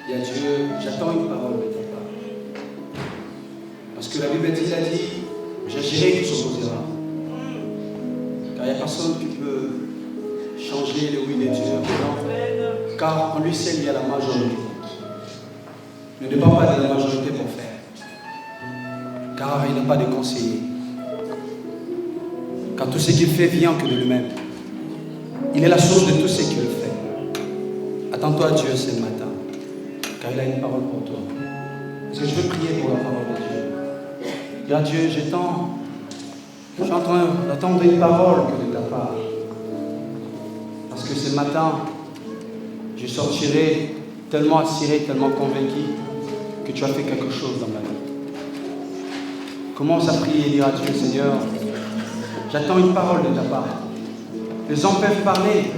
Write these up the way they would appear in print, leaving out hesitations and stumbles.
Et à Dieu, j'attends une parole de ta part. Parce que la Bible dit, il a dit, j'agirai, tu s'opposera. Car il n'y a personne qui peut changer le oui de Dieu. Non. Car en lui seul, il y a la majorité. Ne dépend pas de la majorité pour faire. Car il n'a pas de conseiller. Car tout ce qu'il fait vient que de lui-même. Il est la source de tout ce qu'il fait. Attends-toi à Dieu ce matin. Car il a une parole pour toi. Parce que je veux prier pour la parole de Dieu. Dis à Dieu, je suis en train d'attendre une parole que de ta part. Parce que ce matin, je sortirai tellement assuré, tellement convaincu que tu as fait quelque chose dans ma vie. Commence à prier et dire à Dieu, Seigneur, j'attends une parole de ta part. Les hommes peuvent parler,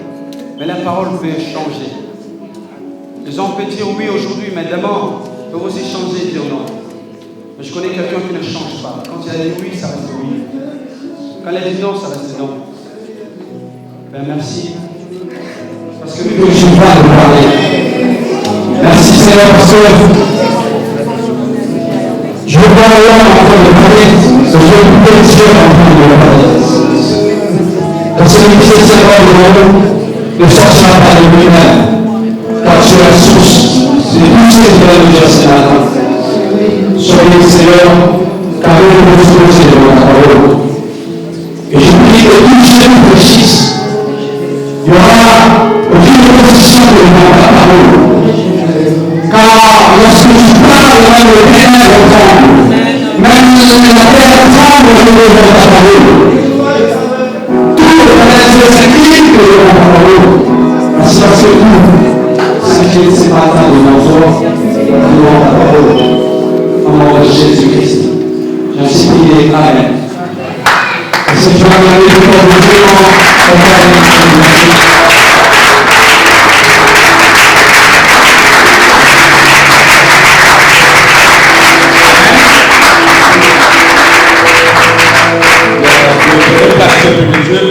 mais la parole peut changer. Les hommes peuvent dire oui aujourd'hui, mais demain, peuvent aussi changer et dire non. Mais je connais quelqu'un qui ne change pas. Quand il a dit oui, ça reste oui. Quand il a dit non, ça reste non. Ben merci. Parce que nous, je ne pas de parler. Merci Seigneur, parce que je vois l'homme en train de parler, je vois Dieu en train de parler. Parce que le Dieu Seigneur de l'homme ne sortira pas de lui-même, car tu es la source de tout ce que tu vas nous dire ce matin. Soyez Seigneur, car nous nous exposer devant ta parole. Et je prie que tout Dieu nous réussisse. Il n'y aura aucune opposition devant ta parole. Car lorsque tu parles, même le Père entend. Même la terre tremble devant ta parole. Tout le reste s'incline devant ta parole. Parce que tout ce qui est ce matin devant toi, devant ta parole. Au nom de Jésus-Christ. J'ainsi prier. Amen. Est-ce que tu vas regarder le corps de Dieu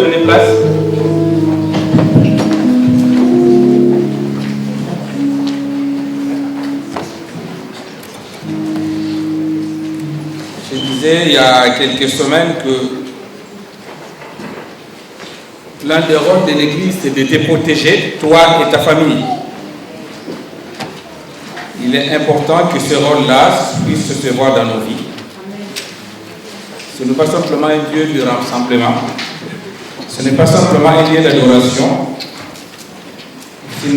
Prenez place. Je disais il y a quelques semaines que l'un des rôles de l'Église, c'est de te protéger, toi et ta famille. Il est important que ce rôle-là puisse se voir dans nos vies. Ce n'est pas simplement un lieu de rassemblement. Ce n'est pas simplement un lieu d'adoration. C'est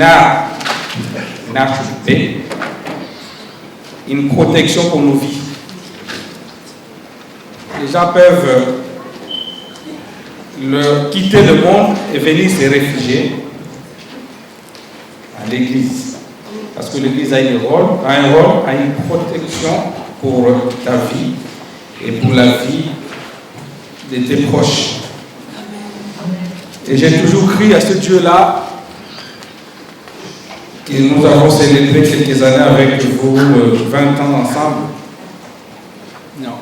une protection pour nos vies. Les gens peuvent quitter le monde et venir se réfugier à l'Église. Parce que l'Église a un rôle, a une protection pour ta vie et pour la vie de tes proches. Et j'ai toujours cru à ce Dieu-là que nous avons célébré quelques années avec vous, 20 ans ensemble. Non,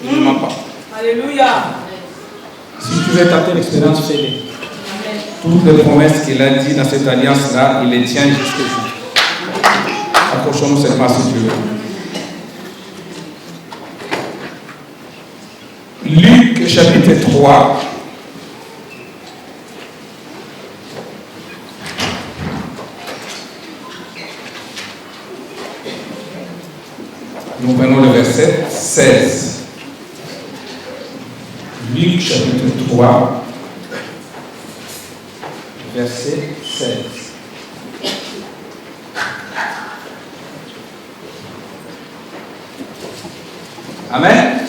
il ne ment pas. Alléluia. Si tu veux tenter l'expérience, fais-le. Toutes les promesses qu'il a dit dans cette alliance-là, il les tient jusqu'au bout. Accrochons-nous seulement à ce Dieu. Luc chapitre 3. Nous prenons le verset 16. Luc chapitre 3, verset 16. Amen.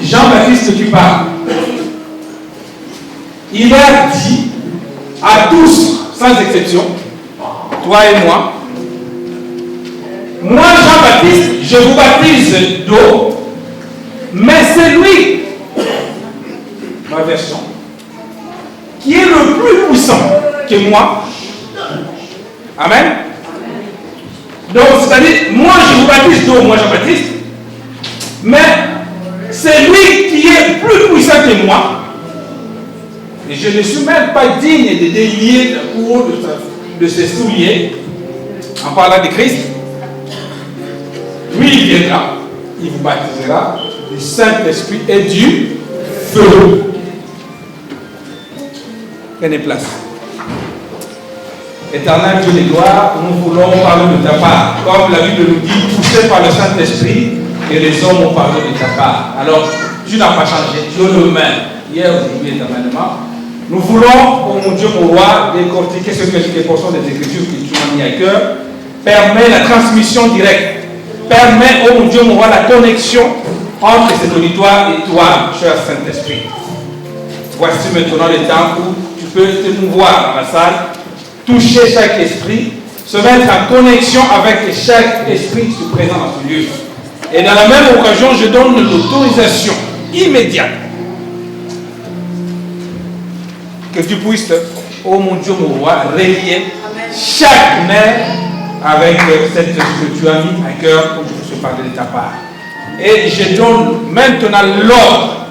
Jean-Baptiste qui parle. Il a dit à tous, sans exception, toi et moi, Jean-Baptiste, je vous baptise d'eau, mais c'est lui, ma version, qui est le plus puissant que moi. Amen. Donc, c'est-à-dire, moi je vous baptise d'eau, moi Jean-Baptiste, mais c'est lui qui est plus puissant que moi. Et je ne suis même pas digne de délier le cours de ses souliers en parlant de Christ. Lui, il viendra, il vous baptisera du Saint-Esprit et du feu. Prenez place. Éternel Dieu de gloire, nous voulons parler de ta part. Comme la Bible nous dit, poussé par le Saint-Esprit, et les hommes ont parlé de ta part. Alors, Dieu n'a pas changé, Dieu le même, hier, aujourd'hui, éternellement. Nous voulons, oh mon Dieu, mon roi, décortiquer ce que les portions des Écritures que tu as mis à cœur. Permet la transmission directe. Permet, oh mon Dieu, mon roi, la connexion entre cet auditoire et toi, cher Saint-Esprit. Voici maintenant le temps où tu peux te mouvoir dans la salle, toucher chaque esprit, se mettre en connexion avec chaque esprit qui se présente dans ce lieu. Et dans la même occasion, je donne l'autorisation immédiate que tu puisses, oh mon Dieu, mon roi, relier chaque mère avec cette que tu as mis à cœur pour que je puisse parler de ta part. Et je donne maintenant l'ordre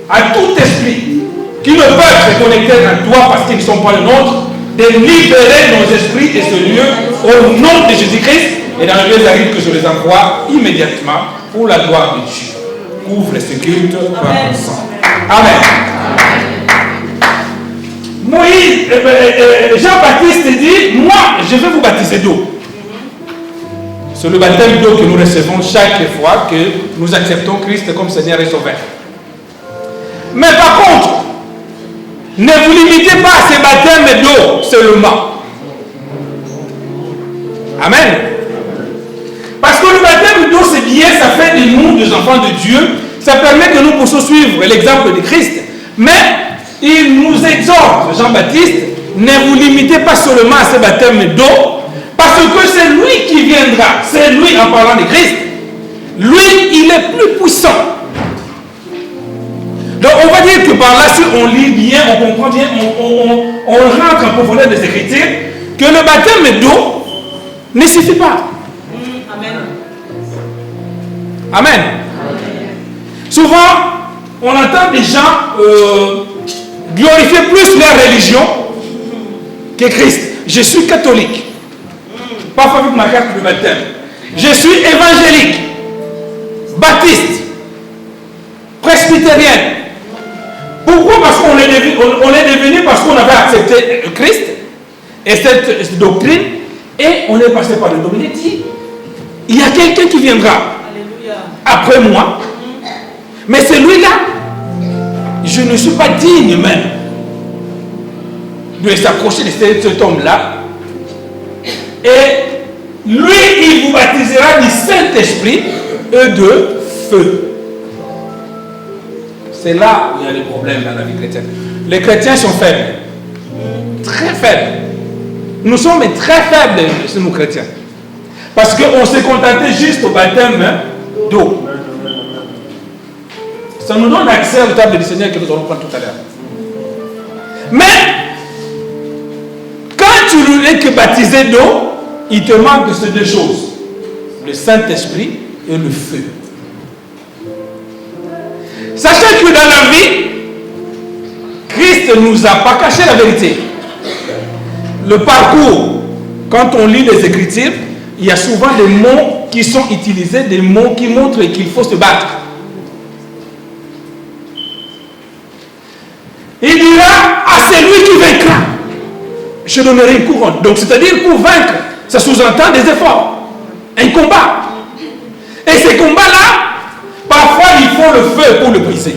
à tout esprit qui ne peuvent se connecter à toi parce qu'ils ne sont pas le nôtre, de libérer nos esprits et ce lieu au nom de Jésus-Christ et dans le lieu d'arrivée que je les envoie immédiatement pour la gloire de Dieu. Ouvre ce culte par le sang. Amen. Moïse, Jean-Baptiste dit, moi je vais vous baptiser d'eau. C'est le baptême d'eau que nous recevons chaque fois que nous acceptons Christ comme Seigneur et Sauveur. Mais par contre, ne vous limitez pas à ces baptêmes d'eau seulement. Amen. Parce que le baptême d'eau, c'est bien, ça fait de nous des enfants de Dieu. Ça permet que nous puissions suivre l'exemple de Christ. Mais il nous exhorte, Jean-Baptiste, ne vous limitez pas seulement à ces baptêmes d'eau, parce que c'est lui qui viendra. C'est lui, en parlant de Christ. Lui, il est plus puissant. Donc on va dire que par là, si on lit bien, on comprend bien, on rentre en profondeur des Écritures, que le baptême d'eau ne suffit pas. Amen. Amen. Souvent, on entend des gens glorifier plus leur religion que Christ. Je suis catholique. Parfois avec ma carte de baptême. Je suis évangélique, baptiste, presbytérienne. Pourquoi? Parce qu'on est devenu parce qu'on avait accepté Christ et cette doctrine et on est passé par le Dominetti. Il y a quelqu'un qui viendra après moi, mais celui-là, je ne suis pas digne même de s'approcher de cet homme-là. Et lui, il vous baptisera du Saint-Esprit et de feu. C'est là où il y a des problèmes dans la vie chrétienne. Les chrétiens sont faibles. Très faibles. Nous sommes très faibles, nous chrétiens. Parce qu'on s'est contenté juste au baptême d'eau. Ça nous donne accès à la table du Seigneur que nous allons prendre tout à l'heure. Mais, quand tu n'es que baptisé d'eau, il te manque ces deux choses. Le Saint-Esprit et le feu. Sachez que dans la vie, Christ ne nous a pas caché la vérité. Le parcours, quand on lit les Écritures, il y a souvent des mots qui sont utilisés, des mots qui montrent qu'il faut se battre. Il dira à celui qui vaincra, je donnerai une couronne. Donc c'est-à-dire pour vaincre, ça sous-entend des efforts, un combat. Et ces combats-là, parfois, il faut le feu pour le briser.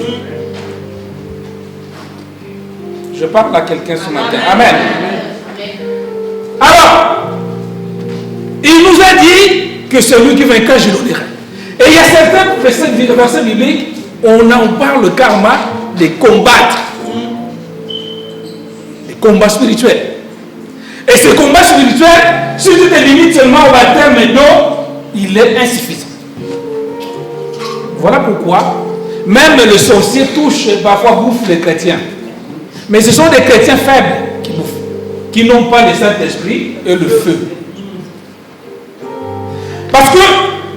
Je parle à quelqu'un ce matin. Amen. Alors, il nous a dit que celui qui vaincra, je donnerai. Et il y a certains versets bibliques, on en parle le karma de combattre. Des combats spirituels. Et ce combat spirituel, si tu te limites seulement au baptême d'eau, il est insuffisant. Voilà pourquoi même le sorcier touche, parfois bouffe les chrétiens. Mais ce sont des chrétiens faibles qui bouffent, qui n'ont pas le Saint-Esprit et le feu.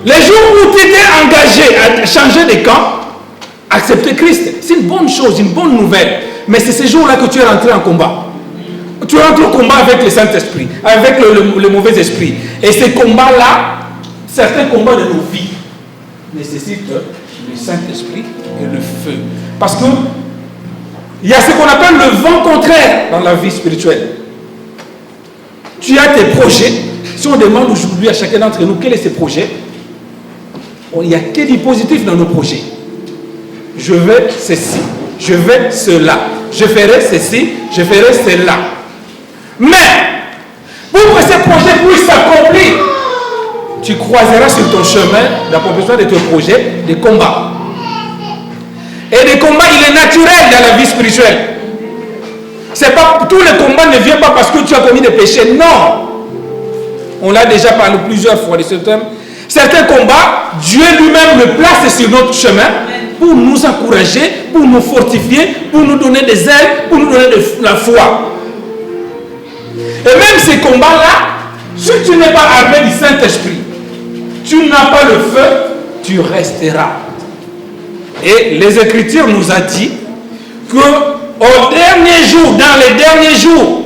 Les jours où tu étais engagé à changer de camp, accepter Christ, c'est une bonne chose, une bonne nouvelle. Mais c'est ces jours-là que tu es rentré en combat. Tu rentres au combat avec le Saint-Esprit, avec le mauvais esprit. Et ces combats-là, certains combats de nos vies, nécessitent le Saint-Esprit et le feu. Parce que il y a ce qu'on appelle le vent contraire dans la vie spirituelle. Tu as tes projets. Si on demande aujourd'hui à chacun d'entre nous quels sont ses projets, il n'y a que du positif dans nos projets. Je veux ceci, je veux cela, je ferai ceci, je ferai cela. Mais, pour que ces projets puissent s'accomplir, tu croiseras sur ton chemin d'accomplissement de tes projets des combats. Et des combats, il est naturel dans la vie spirituelle. C'est pas, tous les combats ne viennent pas parce que tu as commis des péchés. Non. On l'a déjà parlé plusieurs fois de ce thème. Certains combats, Dieu lui-même le place sur notre chemin pour nous encourager, pour nous fortifier, pour nous donner des ailes, pour nous donner de la foi. Et même ces combats-là, si tu n'es pas armé du Saint-Esprit, tu n'as pas le feu, tu resteras. Et les Écritures nous ont dit que au dernier jour, dans les derniers jours,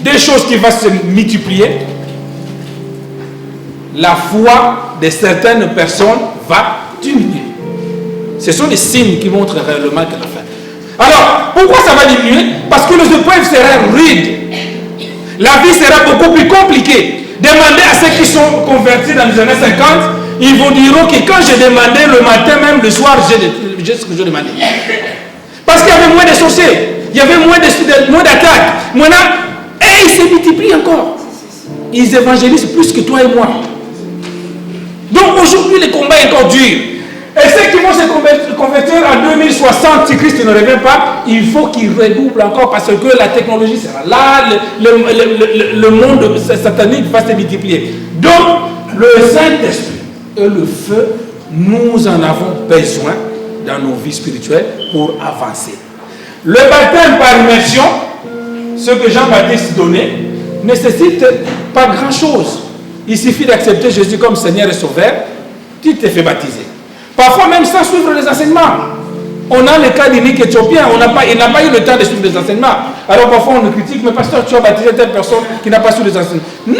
des choses qui vont se multiplier, la foi de certaines personnes va diminuer. Ce sont des signes qui montrent réellement que la fin. Alors, pourquoi ça va diminuer? Parce que les épreuves seront rudes. La vie sera beaucoup plus compliquée. Demandez à ceux qui sont convertis dans les années 50, ils vous diront que quand j'ai demandé le matin, même le soir, j'ai ce que je demandais. Parce qu'il y avait moins de sorciers, il y avait moins d'attaques. Et ils se multiplient encore. Ils évangélisent plus que toi et moi. Donc aujourd'hui, le combat est encore dur. Et ceux qui vont se convertir en 2060, si Christ ne revient pas, il faut qu'ils redoublent encore parce que la technologie sera là, le monde satanique va se multiplier. Donc, le Saint-Esprit et le feu, nous en avons besoin dans nos vies spirituelles pour avancer. Le baptême par immersion, ce que Jean-Baptiste donnait, ne nécessite pas grand-chose. Il suffit d'accepter Jésus comme Seigneur et Sauveur, tu t'es fait baptiser. Parfois même sans suivre les enseignements. On a le cas d'unique éthiopien, il n'a pas eu le temps de suivre les enseignements. Alors parfois on nous critique, mais pasteur, tu as baptisé telle personne qui n'a pas suivi les enseignements. Non,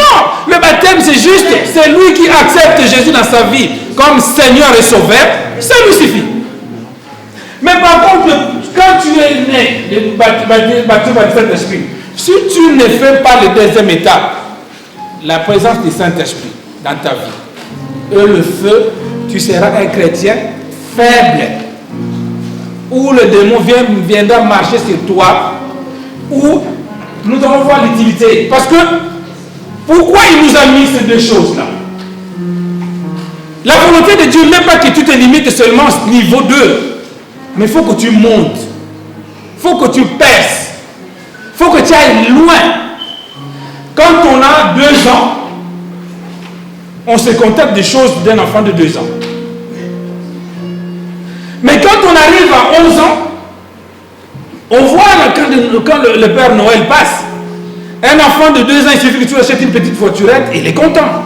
le baptême c'est juste, c'est lui qui accepte Jésus dans sa vie comme Seigneur et Sauveur, ça lui suffit. Mais par contre, quand tu es né, baptisé par le Saint-Esprit, si tu ne fais pas le deuxième étape, la présence du Saint-Esprit dans ta vie, et le feu, tu seras un chrétien faible, où le démon viendra marcher sur toi, où nous allons voir l'utilité. Parce que, pourquoi il nous a mis ces deux choses-là? La volonté de Dieu n'est pas que tu te limites seulement au niveau 2, mais il faut que tu montes, il faut que tu perces, il faut que tu ailles loin. Quand on a 2 ans, on se contente des choses d'un enfant de 2 ans. Mais quand on arrive à 11 ans, on voit quand le Père Noël passe, un enfant de 2 ans, il suffit que tu achètes une petite voiturette, il est content.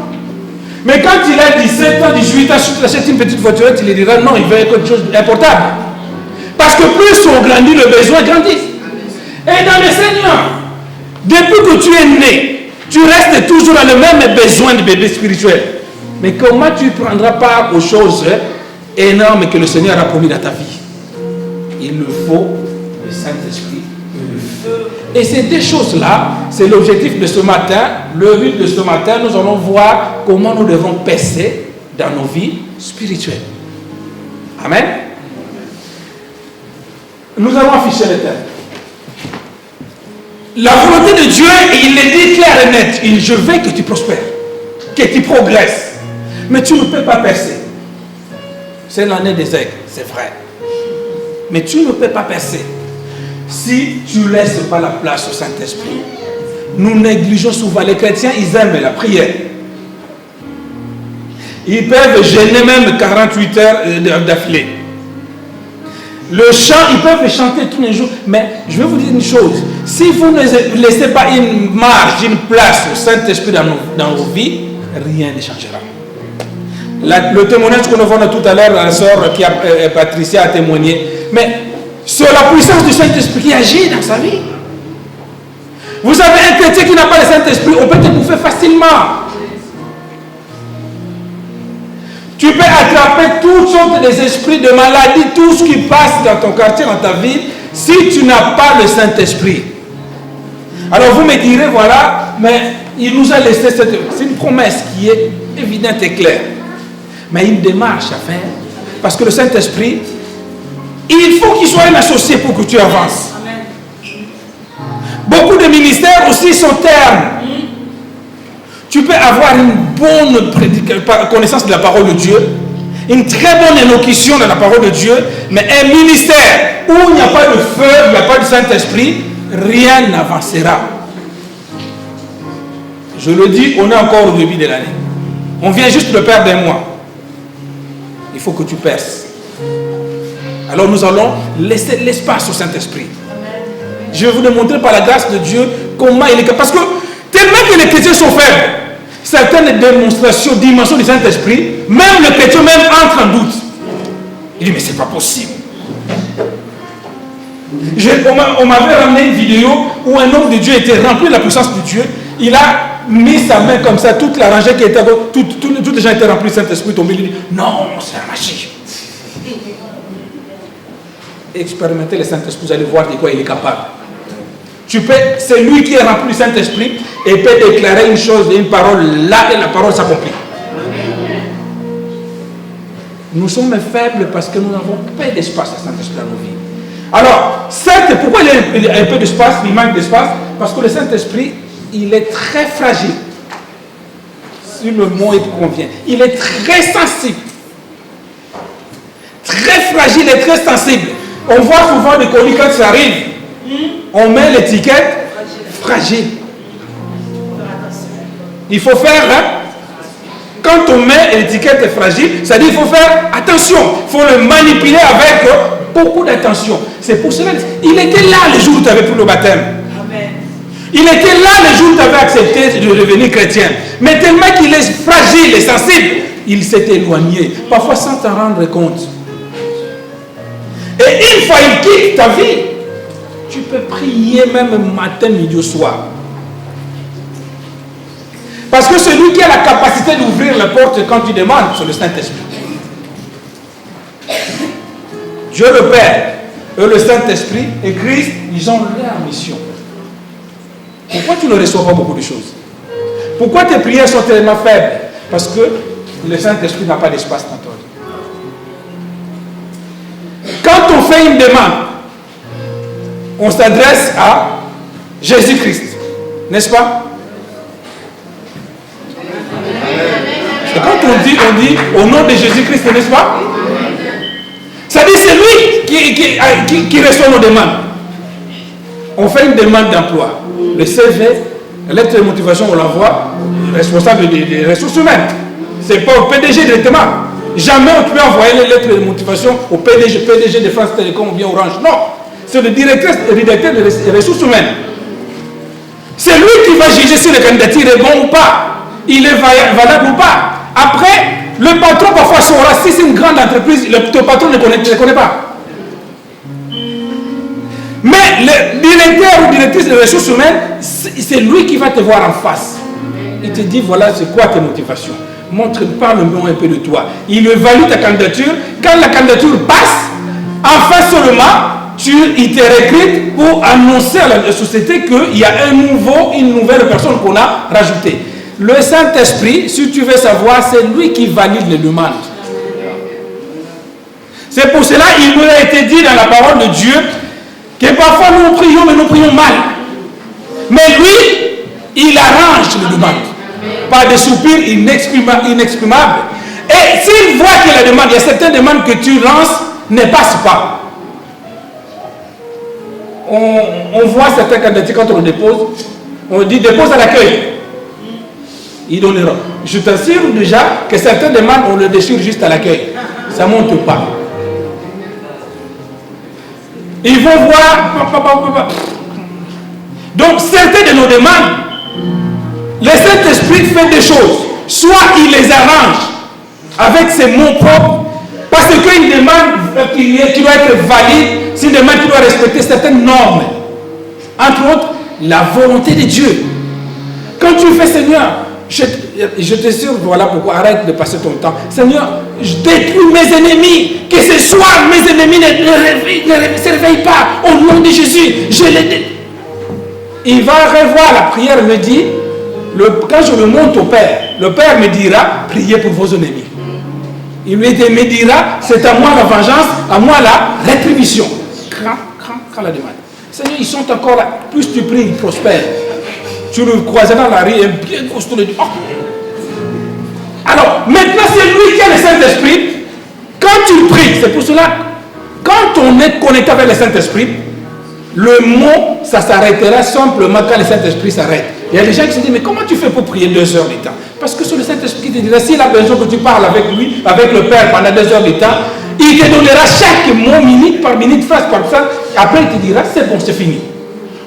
Mais quand il a 17 ans, 18 ans, si tu achètes une petite voiturette, il lui dira non, il veut quelque chose d'importable. Parce que plus on grandit, le besoin grandit. Et dans le Seigneur, depuis que tu es né, tu restes toujours dans le même besoin de bébé spirituel. Mais comment tu prendras part aux choses énormes que le Seigneur a promis dans ta vie? Il nous faut le Saint-Esprit et le feu. Et ces deux choses-là, c'est l'objectif de ce matin. Le but de ce matin, nous allons voir comment nous devons percer dans nos vies spirituelles. Amen. Nous allons afficher le thème. La volonté de Dieu, il le dit clair et net. Je veux que tu prospères, que tu progresses. Mais tu ne peux pas percer. C'est l'année des aigles, c'est vrai. Mais tu ne peux pas percer si tu ne laisses pas la place au Saint-Esprit. Nous négligeons souvent. Les chrétiens, ils aiment la prière. Ils peuvent jeûner même 48 heures d'affilée. Le chant, ils peuvent chanter tous les jours. Mais je vais vous dire une chose. Si vous ne laissez pas une marge, une place au Saint-Esprit dans vos vies, rien ne changera. Le témoignage que nous avons tout à l'heure, la sœur Patricia a témoigné. Mais c'est la puissance du Saint-Esprit qui agit dans sa vie. Vous avez un chrétien qui n'a pas le Saint-Esprit, on peut te bouffer facilement. Tu peux attraper toutes sortes d'esprits, de maladies, tout ce qui passe dans ton quartier, dans ta vie, si tu n'as pas le Saint-Esprit. Alors vous me direz, voilà, mais il nous a laissé cette... C'est une promesse qui est évidente et claire. Mais une démarche à faire. Parce que le Saint-Esprit, il faut qu'il soit un associé pour que tu avances. Amen. Beaucoup de ministères aussi sont ternes. Tu peux avoir une bonne connaissance de la parole de Dieu, une très bonne élocution de la parole de Dieu, mais un ministère où il n'y a pas de feu, il n'y a pas de Saint-Esprit, rien n'avancera. Je le dis, on est encore au début de l'année. On vient juste de perdre un mois. Il faut que tu perces. Alors nous allons laisser l'espace au Saint-Esprit. Je vais vous démontrer par la grâce de Dieu comment il est capable. Parce que tellement que les chrétiens sont faibles, certaines démonstrations, dimensions du Saint-Esprit, même le chrétien même entre en doute. Il dit, mais c'est pas possible. On m'avait ramené une vidéo où un homme de Dieu était rempli de la puissance de Dieu. Il a mis sa main comme ça, toute la rangée qui était, tous les gens étaient remplis du Saint-Esprit, tombés. Il dit, non, c'est la magie. Expérimentez le Saint-Esprit, vous allez voir de quoi il est capable. C'est lui qui est rempli du Saint-Esprit et peut déclarer une chose, une parole là et la parole s'accomplit. Nous sommes faibles parce que nous n'avons pas d'espace à Saint-Esprit dans nos vies. Alors, certes, pourquoi il y a un peu d'espace, il manque d'espace? Parce que le Saint-Esprit, il est très fragile. Si le mot convient, il est très sensible. Très fragile et très sensible. On voit souvent des colis quand ça arrive. On met l'étiquette fragile. Il faut faire, quand on met l'étiquette fragile, ça dit qu'il faut faire attention. Il faut le manipuler avec beaucoup d'attention. C'est pour cela il était là le jour où tu avais pris le baptême. Amen. Il était là le jour où tu avais accepté de devenir chrétien. Mais tellement qu'il est fragile et sensible, il s'est éloigné. Parfois sans t'en rendre compte. Et une fois il quitte ta vie, tu peux prier même matin, midi au soir. Parce que celui qui a la capacité d'ouvrir la porte quand tu demandes, c'est le Saint-Esprit. Dieu le Père et le Saint-Esprit et Christ, ils ont leur mission. Pourquoi tu ne reçois pas beaucoup de choses? Pourquoi tes prières sont tellement faibles? Parce que le Saint-Esprit n'a pas d'espace dans toi. Quand on fait une demande, on s'adresse à Jésus-Christ, n'est-ce pas? Et quand on dit au nom de Jésus-Christ, n'est-ce pas? Ça dit c'est lui qui reçoit nos demandes. On fait une demande d'emploi. Le CV, la lettre de motivation, on l'envoie responsable des ressources humaines. Ce n'est pas au PDG directement. Jamais on peut envoyer les lettres de motivation au PDG de France Télécom ou bien Orange. Non. C'est le directeur des ressources humaines. C'est lui qui va juger si le candidature est bon ou pas. Il est valable ou pas. Après, le patron parfois saura si c'est une grande entreprise, ton patron ne connaît pas. Mais le directeur ou directrice des ressources humaines, c'est lui qui va te voir en face. Il te dit, voilà, c'est quoi tes motivations? Parle-moi un peu de toi. Il évalue ta candidature. Quand la candidature passe, enfin seulement, il te recrute pour annoncer à la société qu'il y a une nouvelle personne qu'on a rajoutée. Le Saint-Esprit, si tu veux savoir, c'est lui qui valide les demandes. C'est pour cela qu'il nous a été dit dans la parole de Dieu que parfois nous prions, mais nous prions mal. Mais lui, il arrange les demandes par des soupirs inexprimables. Et s'il voit que la demande, il y a certaines demandes que tu lances, ne passent pas. On voit certains candidatures quand on le dépose, on dit dépose à l'accueil. Il donnera. Je t'assure déjà que certaines demandes, on le déchire juste à l'accueil. Ça ne monte pas. Ils vont voir. Donc, certaines de nos demandes, le Saint-Esprit fait des choses. Soit il les arrange avec ses mots propres, parce qu'il demande qui doit être valide, c'est une demande qui doit respecter certaines normes. Entre autres, la volonté de Dieu. Quand tu fais, Seigneur, je te sûr, voilà pourquoi, arrête de passer ton temps. Seigneur, je détruis mes ennemis, que ce soir mes ennemis ne se réveillent pas, au nom de Jésus, je les détruis. Il va revoir la prière, me dit, quand je le monte au Père, le Père me dira, priez pour vos ennemis. Il me dira, c'est à moi la vengeance, à moi la rétribution. Quand la demande. Seigneur, ils sont encore là. Plus tu pries, ils prospèrent. Tu le croises dans la rue et bien costaud le dit. Oh. Alors, maintenant, c'est lui qui a le Saint-Esprit. Quand tu pries, c'est pour cela, quand on est connecté avec le Saint-Esprit, le mot, ça s'arrêtera simplement quand le Saint-Esprit s'arrête. Il y a des gens qui se disent, mais comment tu fais pour prier 2 heures du temps? Parce que c'est le Saint-Esprit qui te dira, s'il a besoin que tu parles avec lui, avec le Père pendant 2 heures du temps, il te donnera chaque mot, minute par minute, phrase par phrase. Après, il te dira, c'est bon, c'est fini.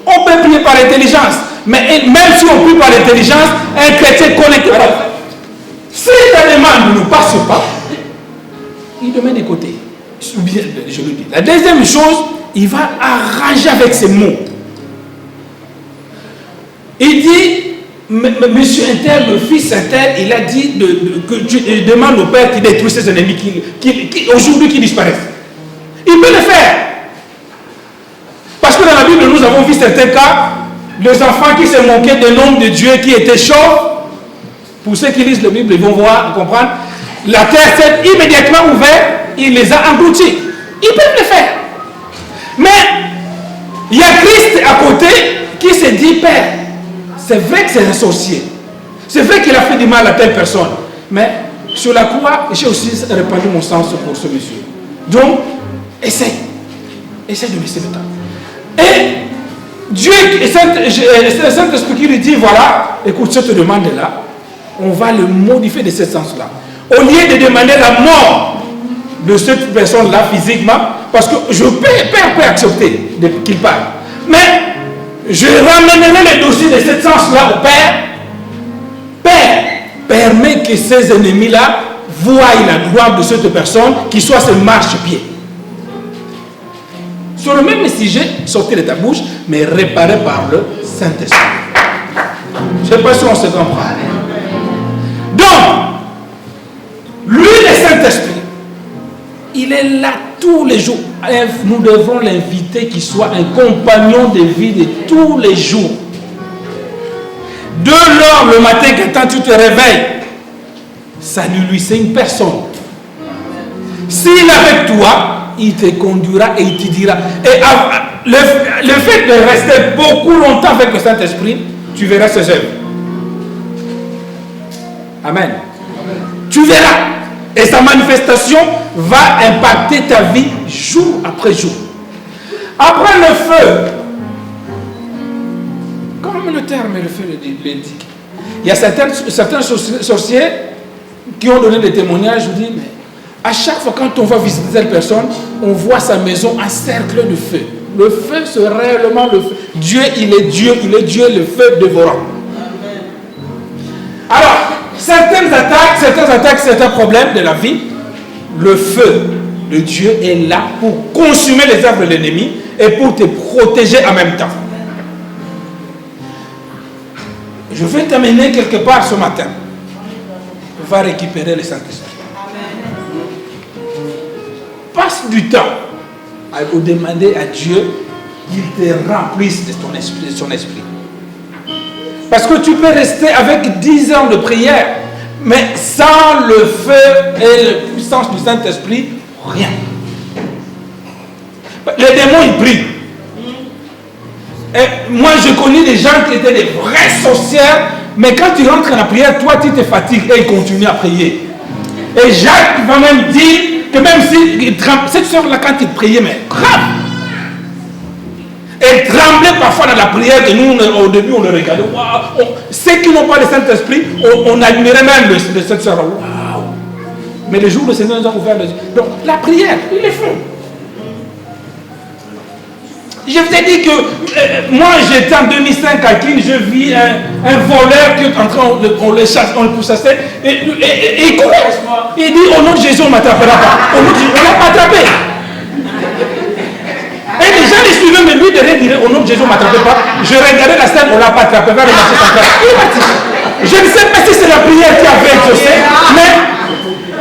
On peut prier par intelligence, mais même si on prie par intelligence, un chrétien connecté. Alors, si ta demande ne passe pas, il te met de côté. Je le dis. La deuxième chose, il va arranger avec ses mots. Il dit, monsieur Intel, le fils Intel, il a dit que tu demandes au Père qui détruit ses ennemis, aujourd'hui qui disparaissent. Il peut le faire. Parce que dans la Bible, nous avons vu certains cas, les enfants qui se moquaient des noms de Dieu qui étaient chauds. Pour ceux qui lisent la Bible, ils vont voir, comprendre. La terre s'est immédiatement ouverte, il les a engloutis. Ils peuvent le faire. Mais il y a Christ à côté qui se dit, Père, c'est vrai que c'est un sorcier. C'est vrai qu'il a fait du mal à telle personne. Mais sur la croix, j'ai aussi répandu mon sang pour ce monsieur. Donc, essaye. Essaye de laisser le temps. Et Dieu, c'est le Saint-Esprit qui lui dit, voilà, écoute, cette demande-là, on va le modifier de ce sens-là. Au lieu de demander la mort de cette personne-là physiquement, parce que Père peut accepter qu'il parle. Mais je ramènerai le dossier de ce sens-là au Père. Père, permet que ces ennemis-là voient la gloire de cette personne qui soit ce marchepied. Sur le même sujet, sortir de ta bouche, mais réparé par le Saint-Esprit. Je ne sais pas si on se comprend. Donc, lui, le Saint-Esprit, il est là tous les jours. Nous devons l'inviter qu'il soit un compagnon de vie de tous les jours. De l'heure le matin, quand tu te réveilles, salut lui, c'est une personne. S'il est avec toi, il te conduira et il te dira. Et le fait de rester beaucoup longtemps avec le Saint-Esprit, tu verras ses œuvres. Amen. Tu verras. Et sa manifestation va impacter ta vie jour après jour. Après le feu, comme le terme le feu l'indique, il y a certains sorciers qui ont donné des témoignages. Je dis, mais à chaque fois quand on va visiter cette personne, on voit sa maison en cercle de feu. Le feu, c'est réellement le feu. Dieu, il est Dieu, le feu dévorant. Alors, certaines attaques, certains problèmes de la vie, le feu de Dieu est là pour consumer les œuvres de l'ennemi et pour te protéger en même temps. Je vais t'amener quelque part ce matin. On va récupérer le Saint-Esprit. Passe du temps à demander à Dieu qu'il te remplisse de son esprit. Parce que tu peux rester avec 10 ans de prière, mais sans le feu et la puissance du Saint-Esprit, rien. Les démons, ils prient. Et moi, je connais des gens qui étaient des vrais sorcières, mais quand tu rentres dans la prière, toi, tu te fatigues et ils continuent à prier. Et Jacques va même dire que même si cette soeur-là, quand il priait, mais grave. Elle tremblait parfois dans la prière que nous, au début, on le regardait. Wow. Ceux qui n'ont pas le Saint-Esprit, on admirait même de cette soeur. Wow. Mais le jour où le Seigneur nous a ouvert les yeux. Donc, la prière, ils le font. Je vous ai dit que moi j'étais en 2005 à Kin, je vis un voleur qui est en train, on le chasse, on le pourchassait, et il courait. Il dit au nom de Jésus on ne m'attrapera pas. Au nom de Jésus, on l'a pas attrapé. Et les gens les suivaient, mais lui derrière dirait au nom de Jésus on ne m'attrapait pas. Je regardais la scène, on ne l'a pas attrapé, vers le marché central. Il est parti. Je ne sais pas si c'est la prière qui avait exaucé, mais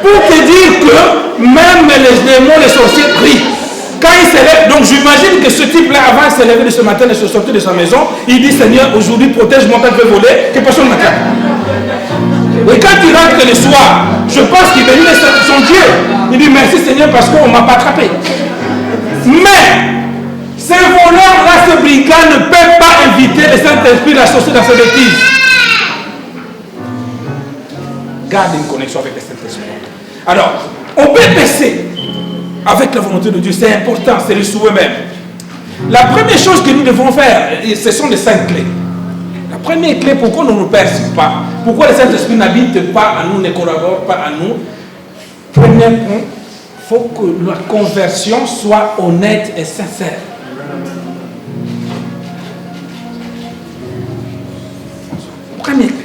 pour te dire que même les démons, les sorciers prient. Quand il se lève, donc j'imagine que ce type-là, avant de se lever de ce matin, de se sortir de sa maison, il dit Seigneur, aujourd'hui protège-moi quand je vais voler, que personne ne m'attrape. Et quand il rentre le soir, je pense qu'il bénit son Dieu. Il dit merci Seigneur parce qu'on ne m'a pas attrapé. Mais ces voleurs-là, ce brigand ne peut pas inviter le Saint-Esprit à sortir dans ses bêtises. Garde une connexion avec le Saint-Esprit. Alors, on peut baisser avec la volonté de Dieu, c'est important, c'est le souhait même. La première chose que nous devons faire, ce sont les 5 clés. La première clé, pourquoi nous ne nous percevons pas, pourquoi le Saint-Esprit n'habite pas à nous, ne collabore pas à nous. Premier point, il faut que la conversion soit honnête et sincère. Première clé.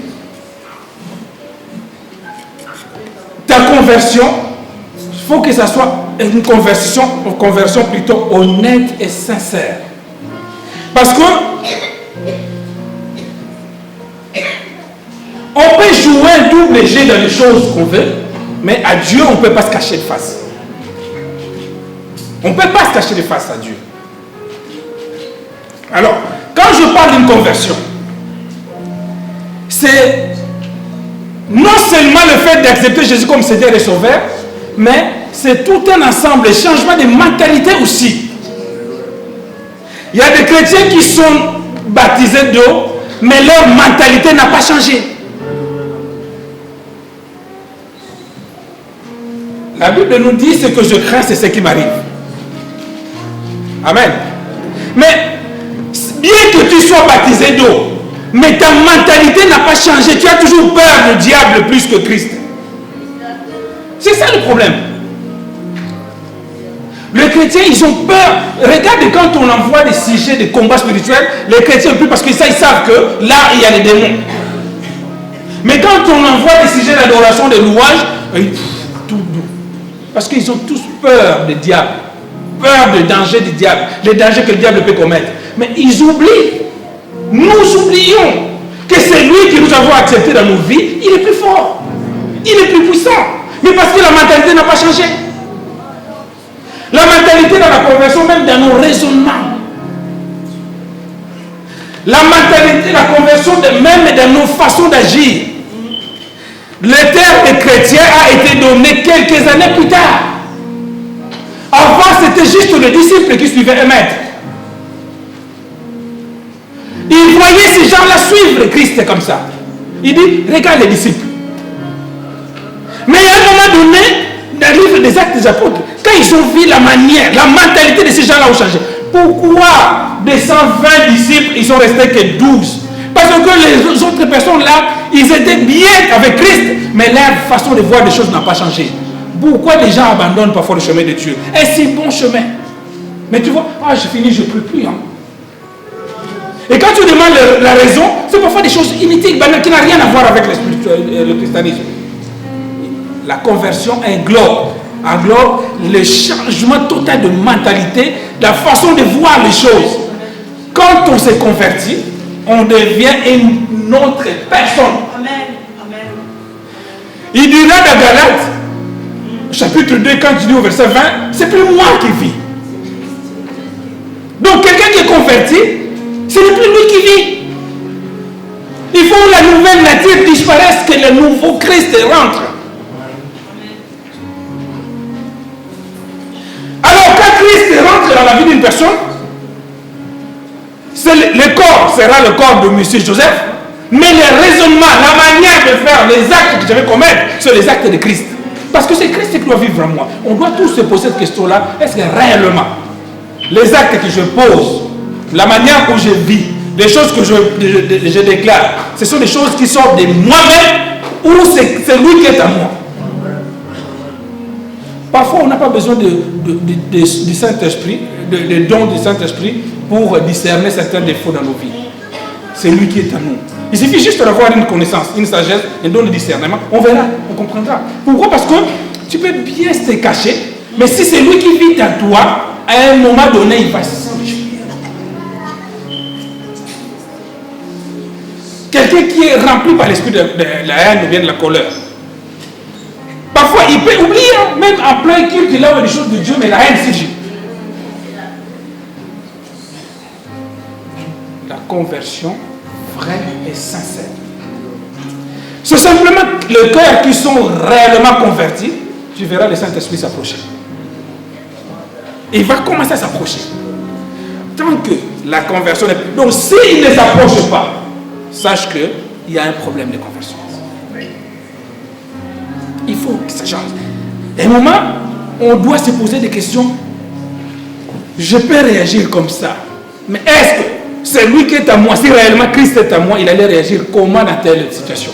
Ta conversion, il faut que ça soit une conversion plutôt honnête et sincère. Parce que on peut jouer un double jeu dans les choses qu'on veut, mais à Dieu, on ne peut pas se cacher de face. On ne peut pas se cacher de face à Dieu. Alors, quand je parle d'une conversion, c'est non seulement le fait d'accepter Jésus comme Seigneur et Sauveur, mais c'est tout un ensemble, changement de mentalité aussi. Il y a des chrétiens qui sont baptisés d'eau, mais leur mentalité n'a pas changé. La Bible nous dit ce que je crains, c'est ce qui m'arrive. Amen. Mais bien que tu sois baptisé d'eau, mais ta mentalité n'a pas changé, tu as toujours peur du diable plus que Christ. C'est ça le problème. Les chrétiens, ils ont peur. Regarde quand on envoie des sujets de combat spirituel, les chrétiens ont peur parce qu'ils savent que là, il y a les démons. Mais quand on envoie des sujets d'adoration, de louange, tout doux. Parce qu'ils ont tous peur du diable. Peur du danger du diable. Les dangers que le diable peut commettre. Mais ils oublient. Nous oublions que c'est lui que nous avons accepté dans nos vies. Il est plus fort. Il est plus puissant. Mais parce que la mentalité n'a pas changé. La mentalité dans la conversion, même dans nos raisonnements. La mentalité, la conversion, même dans nos façons d'agir. Le terme de chrétien a été donné quelques années plus tard. Avant, c'était juste le disciple qui suivait un maître. Il voyait ces gens-là suivre Christ comme ça. Il dit, regarde les disciples. Mais à un moment donné, dans le livre des Actes des Apôtres, quand ils ont vu la manière, la mentalité de ces gens-là ont changé. Pourquoi des 120 disciples, ils sont restés que 12? Parce que les autres personnes-là, ils étaient bien avec Christ, mais leur façon de voir les choses n'a pas changé. Pourquoi les gens abandonnent parfois le chemin de Dieu? Et c'est bon chemin. Mais tu vois, j'ai fini, je ne peux plus. Et quand tu demandes la raison, c'est parfois des choses inutiles, banales, qui n'ont rien à voir avec le christianisme. La conversion englobe le changement total de mentalité, la façon de voir les choses. Quand on s'est converti, on devient une autre personne. Amen. Amen. Il dit là dans Galates, chapitre 2, quand tu dis au verset 20, c'est plus moi qui vis. Donc quelqu'un qui est converti, ce n'est plus lui qui vit. Il faut que la nouvelle nature disparaisse, que le nouveau Christ rentre. Alors quand Christ rentre dans la vie d'une personne, le corps sera le corps de Monsieur Joseph, mais le raisonnement, la manière de faire, les actes que je vais commettre, sont les actes de Christ. Parce que c'est Christ qui doit vivre en moi. On doit tous se poser cette question-là. Est-ce que réellement, les actes que je pose, la manière où je vis, les choses que je déclare, ce sont des choses qui sortent de moi-même ou c'est lui qui est en moi? Parfois, on n'a pas besoin du Saint-Esprit, des dons du Saint-Esprit pour discerner certains défauts dans nos vies. C'est lui qui est à nous. Il suffit juste d'avoir une connaissance, une sagesse, un don de discernement. On verra, on comprendra. Pourquoi? Parce que tu peux bien se cacher, mais si c'est lui qui vit en toi, à un moment donné, il va s'enfuir. Quelqu'un qui est rempli par l'esprit de la haine ou bien de la colère. Parfois, il peut oublier, même en plein culte, il a des choses de Dieu, mais la haine, c'est Dieu. La conversion vraie et sincère. C'est simplement les cœurs qui sont réellement convertis, tu verras le Saint-Esprit s'approcher. Il va commencer à s'approcher. Tant que la conversion n'est plus... Donc, s'il ne s'approche pas, sache qu'il y a un problème de conversion. Il faut que ça change. À un moment, on doit se poser des questions. Je peux réagir comme ça. Mais est-ce que c'est lui qui est à moi? Si réellement Christ est à moi, il allait réagir comment dans telle situation?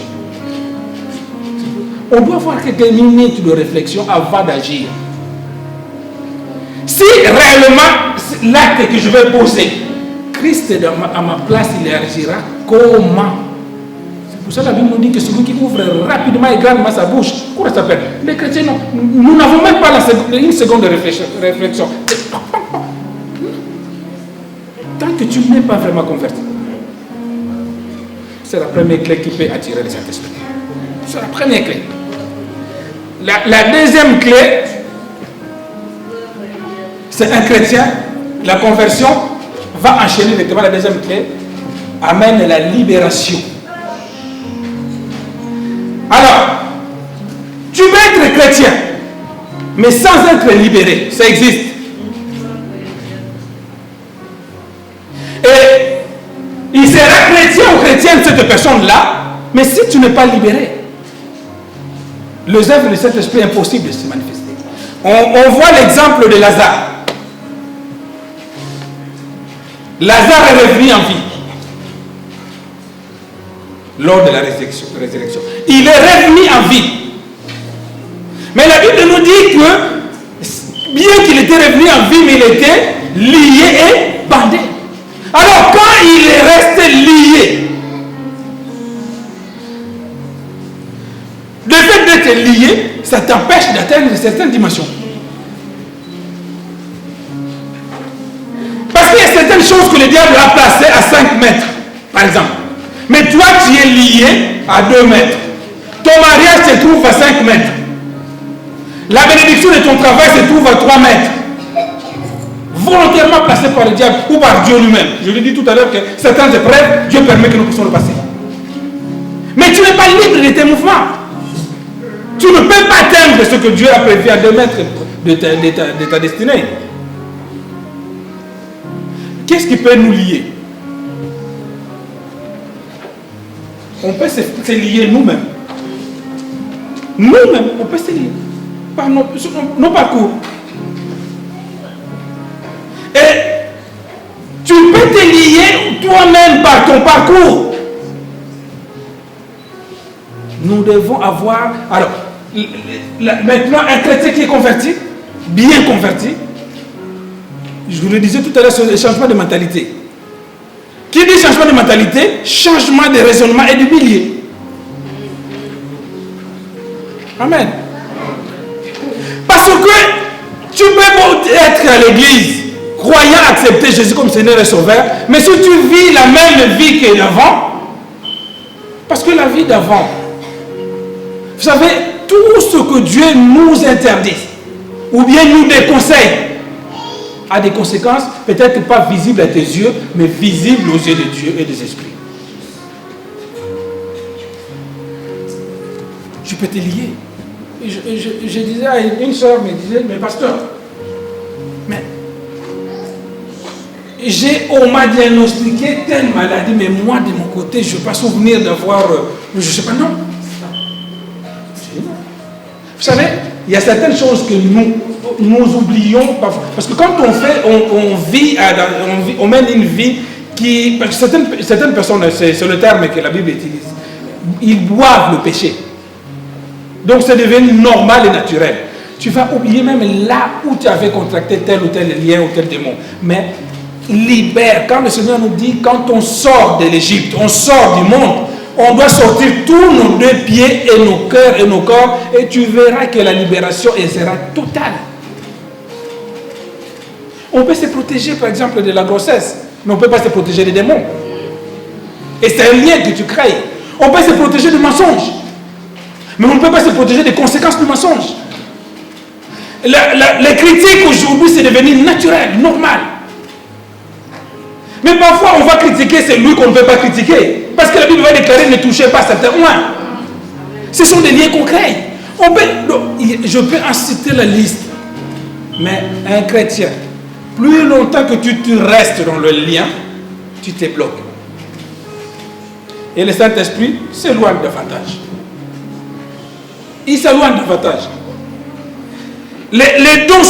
On doit avoir quelques minutes de réflexion avant d'agir. Si réellement l'acte que je vais poser, Christ est à ma place, il réagira comment? C'est pour ça que la Bible nous dit que celui qui ouvre rapidement et grandement sa bouche, comment ça s'appelle? Les chrétiens, non. Nous n'avons même pas une seconde de réflexion. Tant que tu n'es pas vraiment converti, c'est la première clé qui peut attirer le Saint-Esprit. C'est la première clé. La deuxième clé, c'est un chrétien. La conversion va enchaîner directement. La deuxième clé amène la libération. Alors, tu peux être chrétien, mais sans être libéré. Ça existe. Et il sera chrétien ou chrétienne, cette personne-là, mais si tu n'es pas libéré, les œuvres de cet esprit, impossible de se manifester. On voit l'exemple de Lazare. Lazare est revenu en vie lors de la résurrection. Il est revenu en vie. Mais la Bible nous dit que bien qu'il était revenu en vie, mais il était lié et bandé. Alors quand il est resté lié, le fait d'être lié, ça t'empêche d'atteindre certaines dimensions. Parce qu'il y a certaines choses que le diable a placées à 5 mètres, par exemple. Mais toi, tu es lié à 2 mètres. Ton mariage se trouve à 5 mètres. La bénédiction de ton travail se trouve à 3 mètres. Volontairement placé par le diable ou par Dieu lui-même. Je l'ai dit tout à l'heure que certaines épreuves, Dieu permet que nous puissions le passer. Mais tu n'es pas libre de tes mouvements. Tu ne peux pas atteindre ce que Dieu a prévu à 2 mètres de ta destinée. Qu'est-ce qui peut nous lier? On peut se lier nous-mêmes. Nous-mêmes, on peut se lier par nos parcours. Et tu peux te lier toi-même par ton parcours. Nous devons avoir... Alors, maintenant, un chrétien qui est converti, bien converti, je vous le disais tout à l'heure sur le changement de mentalité. Qui dit changement de mentalité, changement de raisonnement et de pilier. Amen. Parce que tu peux être à l'église, croyant accepter Jésus comme Seigneur et Sauveur, mais si tu vis la même vie que d'avant, parce que la vie d'avant, vous savez, tout ce que Dieu nous interdit, ou bien nous déconseille, a des conséquences, peut-être pas visibles à tes yeux, mais visibles aux yeux de Dieu et des esprits. Tu peux te lier. Je disais à une soeur, me disait, mais pasteur, mais on m'a diagnostiqué telle maladie, mais moi de mon côté, je ne veux pas souvenir d'avoir, je ne sais pas, non. Vous savez, il y a certaines choses que nous oublions parfois. Parce que quand on mène une vie qui... Certaines personnes, c'est le terme que la Bible utilise, ils boivent le péché. Donc c'est devenu normal et naturel. Tu vas oublier même là où tu avais contracté tel ou tel lien ou tel démon. Mais libère. Quand le Seigneur nous dit, quand on sort de l'Égypte, on sort du monde, on doit sortir tous nos deux pieds et nos cœurs et nos corps, et tu verras que la libération sera totale. On peut se protéger par exemple de la grossesse, mais on ne peut pas se protéger des démons. Et c'est un lien que tu crées. On peut se protéger du mensonge, mais on ne peut pas se protéger des conséquences du mensonge. Les critiques aujourd'hui, c'est devenu naturel, normal. Mais parfois, on va critiquer celui qu'on ne peut pas critiquer. Parce que la Bible va déclarer ne touchez pas certains points. Ce sont des liens concrets. Je peux en citer la liste. Mais un chrétien, plus longtemps que tu restes dans le lien, tu te bloques. Et le Saint-Esprit s'éloigne davantage. Il s'éloigne davantage. Les dons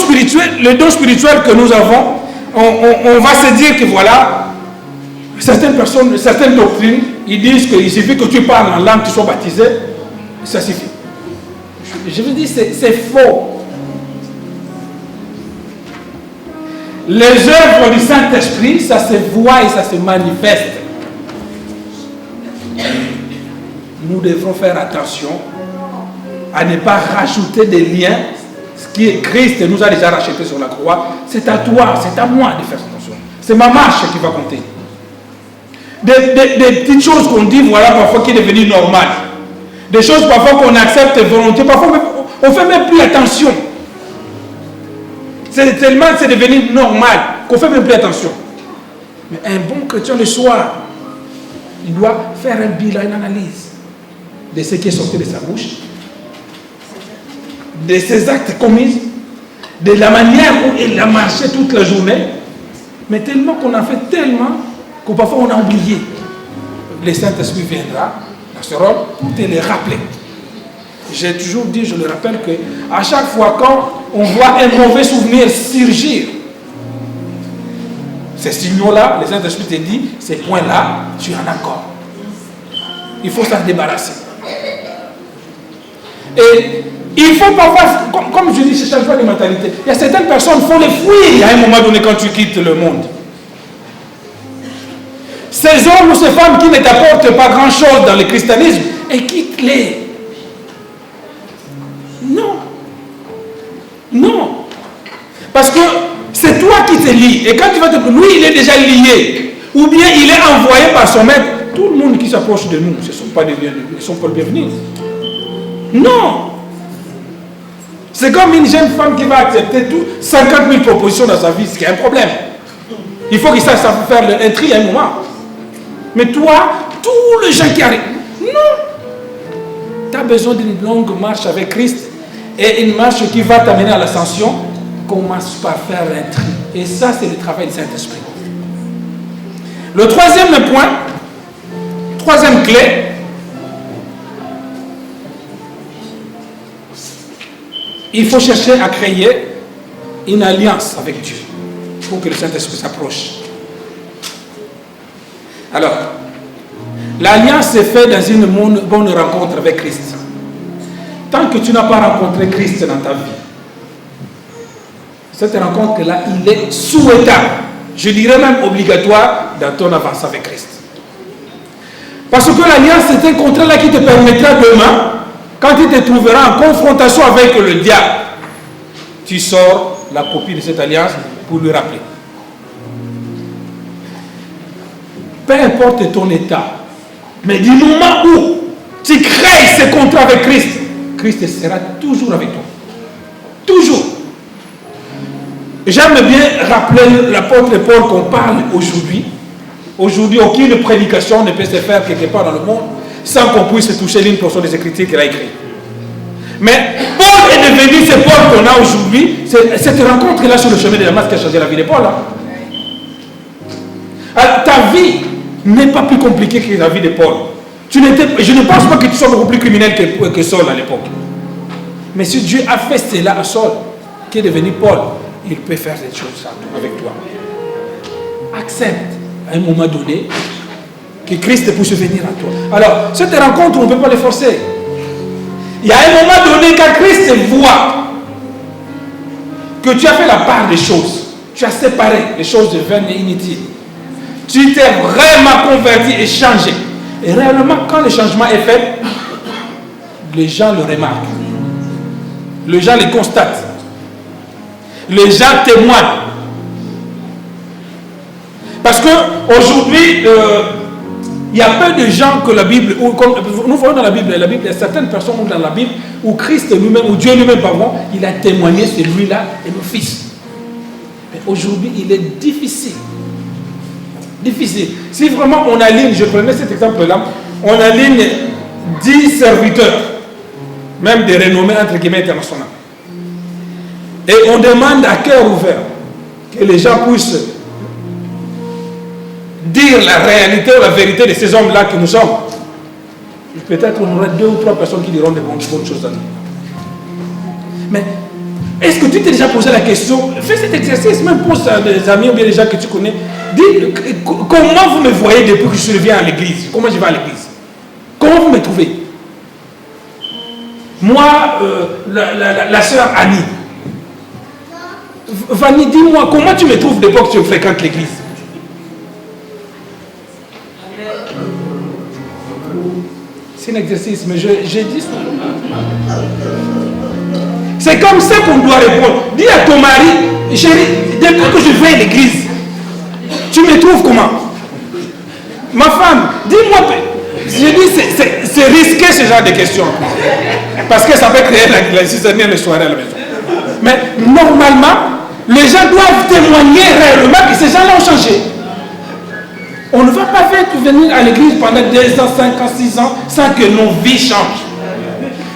spirituels que nous avons, on va se dire que voilà, certaines personnes, certaines doctrines, ils disent qu'il suffit que tu parles en langue, tu sois baptisé, ça suffit. Je veux dire, c'est faux. Les œuvres du Saint-Esprit, ça se voit et ça se manifeste. Nous devrons faire attention à ne pas rajouter des liens. Ce qui est Christ nous a déjà racheté sur la croix, c'est à toi, c'est à moi de faire attention. C'est ma marche qui va compter. Des petites choses qu'on dit, voilà, parfois qui est devenu normal. Des choses parfois qu'on accepte volontiers, parfois on ne fait même plus attention. C'est tellement c'est devenu normal qu'on ne fait même plus attention. Mais un bon chrétien le soir, il doit faire un bilan, une analyse de ce qui est sorti de sa bouche, de ses actes commis, de la manière où il a marché toute la journée, mais tellement qu'on a fait tellement que parfois on a oublié. Le Saint-Esprit viendra dans ce rôle pour te le rappeler. J'ai toujours dit, je le rappelle, que à chaque fois quand on voit un mauvais souvenir surgir, ces signaux-là, le Saint-Esprit te dit, ces points-là, tu en as encore. Il faut s'en débarrasser. Et il faut parfois, comme je dis, c'est changement de mentalité. Il y a certaines personnes qui font les fuir à un moment donné quand tu quittes le monde. Ces hommes ou ces femmes qui ne t'apportent pas grand-chose dans le christianisme, et quitte-les. Non. Non. Parce que c'est toi qui te lie. Et quand tu vas te... Lui, il est déjà lié. Ou bien il est envoyé par son maître. Tout le monde qui s'approche de nous, ce ne sont pas les bienvenus. Non. C'est comme une jeune femme qui va accepter 50 000 propositions dans sa vie, ce qui est un problème. Il faut qu'il sache faire un tri à un moment. Mais toi, tous les gens qui arrivent, non. Tu as besoin d'une longue marche avec Christ et une marche qui va t'amener à l'ascension. Commence par faire un tri. Et ça, c'est le travail du Saint-Esprit. Le troisième point, troisième clé, il faut chercher à créer une alliance avec Dieu pour que le Saint-Esprit s'approche. Alors, l'alliance se fait dans une bonne rencontre avec Christ. Tant que tu n'as pas rencontré Christ dans ta vie, cette rencontre-là, il est souhaitable, je dirais même obligatoire dans ton avance avec Christ. Parce que l'alliance, c'est un contrat-là qui te permettra demain, quand il te trouvera en confrontation avec le diable, tu sors la copie de cette alliance pour lui rappeler. Peu importe ton état, mais du moment où tu crées ce contrat avec Christ, Christ sera toujours avec toi. Toujours. J'aime bien rappeler l'apôtre Paul qu'on parle aujourd'hui. Aujourd'hui, aucune prédication ne peut se faire quelque part dans le monde sans qu'on puisse toucher l'une portion des Écritures qu'il a écrites. Mais Paul est devenu ce Paul qu'on a aujourd'hui. Cette rencontre-là sur le chemin de Damas qui a changé la vie de Paul. Ta vie n'est pas plus compliquée que la vie de Paul. Je ne pense pas que tu sois beaucoup plus criminel que Saul à l'époque. Mais si Dieu a fait cela à Saul, qui est devenu Paul, il peut faire des choses avec toi. Accepte à un moment donné que Christ puisse venir à toi. Alors, cette rencontre, on ne peut pas les forcer. Il y a un moment donné, quand Christ voit que tu as fait la part des choses. Tu as séparé les choses de vaines et inutiles. Tu t'es vraiment converti et changé. Et réellement, quand le changement est fait, les gens le remarquent. Les gens le constatent. Les gens témoignent. Parce qu'aujourd'hui, il y a peu de gens que la Bible, nous voyons dans la Bible, il y a certaines personnes dans la Bible où Christ lui-même, ou Dieu lui-même, pardon, il a témoigné, c'est lui-là et mon fils. Mais aujourd'hui, il est difficile. Difficile. Si vraiment on aligne, je prenais cet exemple-là, on aligne 10 serviteurs, même des renommées entre guillemets internationales, et on demande à cœur ouvert que les gens puissent dire la réalité ou la vérité de ces hommes-là que nous sommes. Peut-être on aura 2 ou 3 personnes qui diront des bonnes choses à nous. Mais est-ce que tu t'es déjà posé la question, fais cet exercice, même pose à des amis ou bien des gens que tu connais, dis comment vous me voyez depuis que je viens à l'église, comment je vais à l'église, comment vous me trouvez. Moi, la sœur Annie, Vanny, dis-moi, comment tu me trouves depuis que tu fréquentes l'église? C'est un exercice, mais j'ai dit ça. C'est comme ça qu'on doit répondre. Dis à ton mari, chérie, depuis que je vais à l'église, tu me trouves comment? Ma femme, dis-moi, je dis, c'est risqué ce genre de questions. Parce que ça peut créer la cisaille le soir à la maison. Mais normalement, les gens doivent témoigner réellement que ces gens-là ont changé. On ne va pas venir à l'église pendant 2 ans, 5 ans, 6 ans sans que nos vies changent.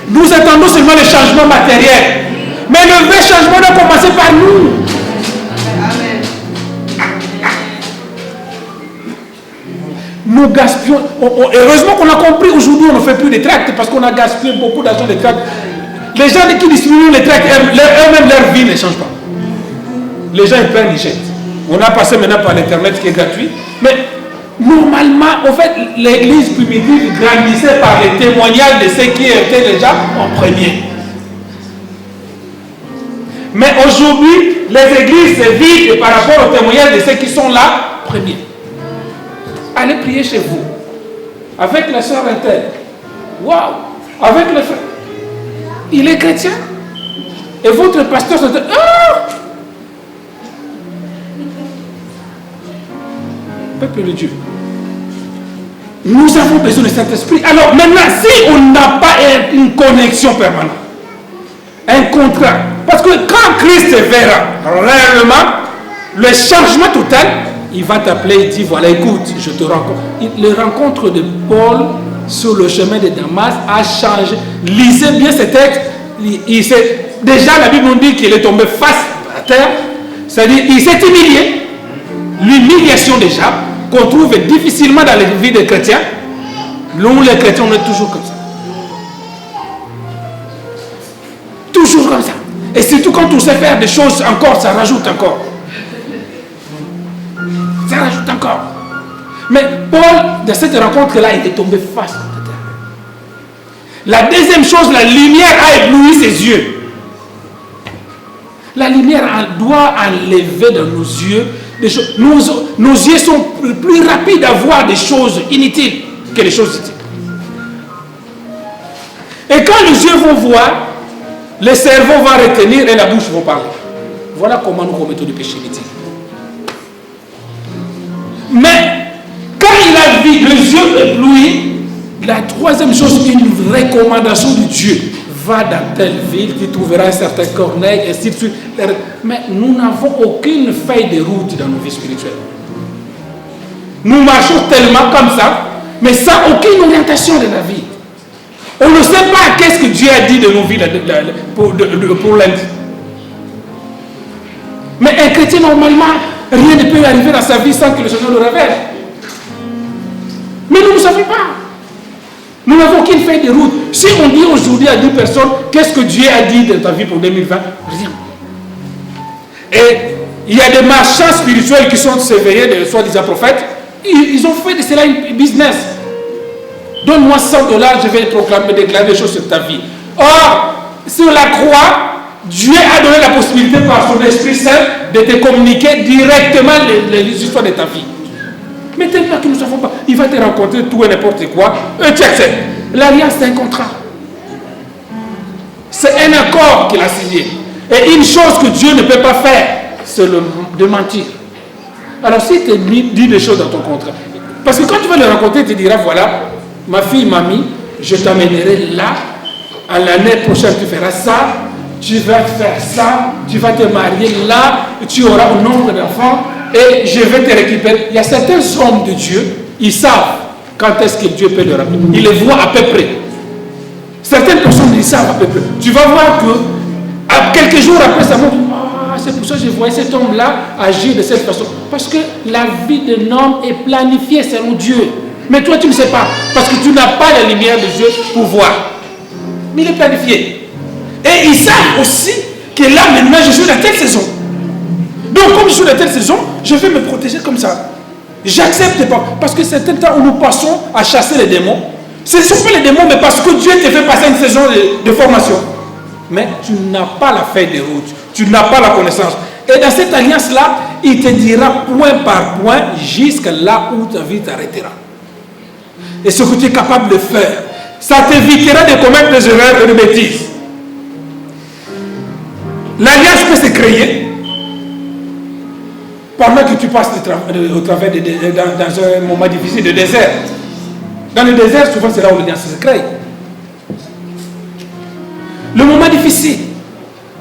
Nous attendons seulement le changement matériel. Mais le vrai changement doit commencer par nous. Amen. Nous gaspillons. Heureusement qu'on a compris aujourd'hui, on ne fait plus de tracts parce qu'on a gaspillé beaucoup d'argent de tracts. Les gens qui distribuent les tracts, eux-mêmes, leur vie ne change pas. Les gens ils prennent, ils jettent. On a passé maintenant par l'internet qui est gratuit. Mais normalement, en fait, l'église primitive grandissait par les témoignages de ceux qui étaient déjà en premier. Mais aujourd'hui, les églises se vident par rapport aux témoignages de ceux qui sont là, premiers. Allez prier chez vous. Avec la sœur Intel. Waouh! Avec le frère. Il est chrétien. Et votre pasteur se dit, ah! Peuple de Dieu. Nous avons besoin de Saint-Esprit. Alors maintenant, si on n'a pas une connexion permanente, un contrat, parce que quand Christ verra réellement le changement total, il va t'appeler et dire, voilà, écoute, je te rencontre. Le rencontre de Paul sur le chemin de Damas a changé. Lisez bien ce texte. Déjà, la Bible nous dit qu'il est tombé face à terre. C'est-à-dire, il s'est humilié. L'humiliation déjà, qu'on trouve difficilement dans la vie des chrétiens. Nous, les chrétiens, on est toujours comme ça. Toujours comme ça. Et surtout quand on sait faire des choses encore, ça rajoute encore. Ça rajoute encore. Mais Paul, de cette rencontre-là, il est tombé face à terre. La deuxième chose, la lumière a ébloui ses yeux. La lumière doit enlever dans nos yeux des choses. Nos yeux sont plus rapides à voir des choses inutiles que des choses utiles. Et quand les yeux vont voir, le cerveau va retenir et la bouche va parler. Voilà comment nous commettons du péché inutile. Mais quand il a vu les yeux éblouis, la troisième chose, une recommandation de Dieu. Va dans telle ville, tu trouveras un certain corneille, et ainsi de suite. Mais nous n'avons aucune feuille de route dans nos vies spirituelles. Nous marchons tellement comme ça, mais sans aucune orientation de la vie. On ne sait pas qu'est-ce que Dieu a dit de nos vies pour lundi. Mais un chrétien, normalement, rien ne peut arriver dans sa vie sans que le Seigneur le révèle. Mais nous ne savons pas. Nous n'avons aucune feuille de route. Si on dit aujourd'hui à 10 personnes, qu'est-ce que Dieu a dit de ta vie pour 2020? Rien. Et il y a des marchands spirituels qui sont surveillés de soi-disant prophètes. Ils ont fait de cela un business. Donne-moi $100, je vais déclarer des choses sur ta vie. Or, sur la croix, Dieu a donné la possibilité par son Esprit Saint de te communiquer directement les histoires de ta vie. Mais tellement que nous ne savons pas, il va te rencontrer tout et n'importe quoi, et tu acceptes. L'alliance, c'est un contrat. C'est un accord qu'il a signé. Et une chose que Dieu ne peut pas faire, c'est de mentir. Alors si tu dis des choses dans ton contrat, parce que quand tu vas le rencontrer, tu diras, voilà, ma fille, mamie, je t'amènerai là, à l'année prochaine tu feras ça, tu vas faire ça, tu vas te marier là, tu auras un nombre d'enfants, et je vais te récupérer. Il y a certains hommes de Dieu, ils savent quand est-ce que Dieu peut leur rappeler. Ils les voient à peu près. Certaines personnes, ils savent à peu près. Tu vas voir que à quelques jours après, ça montre, c'est pour ça que je voyais cet homme-là agir de cette façon. Parce que la vie d'un homme est planifiée selon Dieu. Mais toi, tu ne sais pas. Parce que tu n'as pas la lumière de Dieu pour voir. Mais il est planifié. Et ils savent aussi que là, maintenant, je suis dans telle saison. Donc, comme je suis dans telle saison, je vais me protéger comme ça. J'accepte pas. Parce que c'est un temps où nous passons à chasser les démons. Ce ne sont pas les démons, mais parce que Dieu te fait passer une saison de formation. Mais tu n'as pas la feuille de route. Tu n'as pas la connaissance. Et dans cette alliance-là, il te dira point par point jusqu'à là où ta vie t'arrêtera. Et ce que tu es capable de faire, ça t'évitera de commettre des erreurs et des bêtises. L'alliance peut se créer pendant que tu passes au travers dans un moment difficile de désert. Dans le désert, souvent c'est là où l'alliance se crée. Le moment difficile,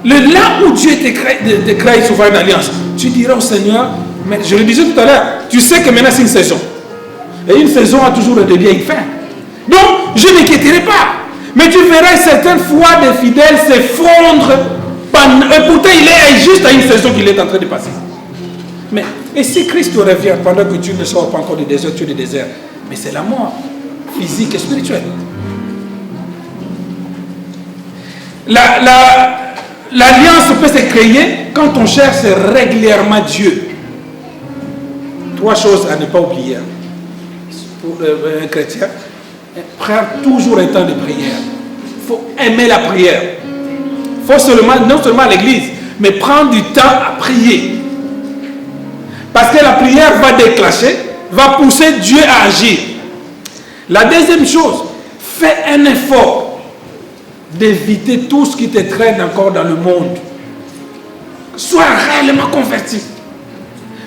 là où Dieu te crée souvent une alliance, tu diras au Seigneur, mais je le disais tout à l'heure, tu sais que maintenant c'est une saison. Et une saison a toujours de vieilles fins. Donc, je ne m'inquiéterai pas. Mais tu verras certaines fois des fidèles s'effondrent. Et pourtant, il est juste à une saison qu'il est en train de passer. Mais, et si Christ revient pendant que tu ne sors pas encore du désert, tu es du désert, mais c'est la mort physique et spirituelle. L'alliance peut se créer quand on cherche régulièrement Dieu. 3 choses à ne pas oublier. Pour un chrétien, prends toujours un temps de prière. Il faut aimer la prière. Il faut non seulement à l'église, mais prendre du temps à prier. Parce que la prière va déclencher, va pousser Dieu à agir. La deuxième chose, fais un effort d'éviter tout ce qui te traîne encore dans le monde. Sois réellement converti.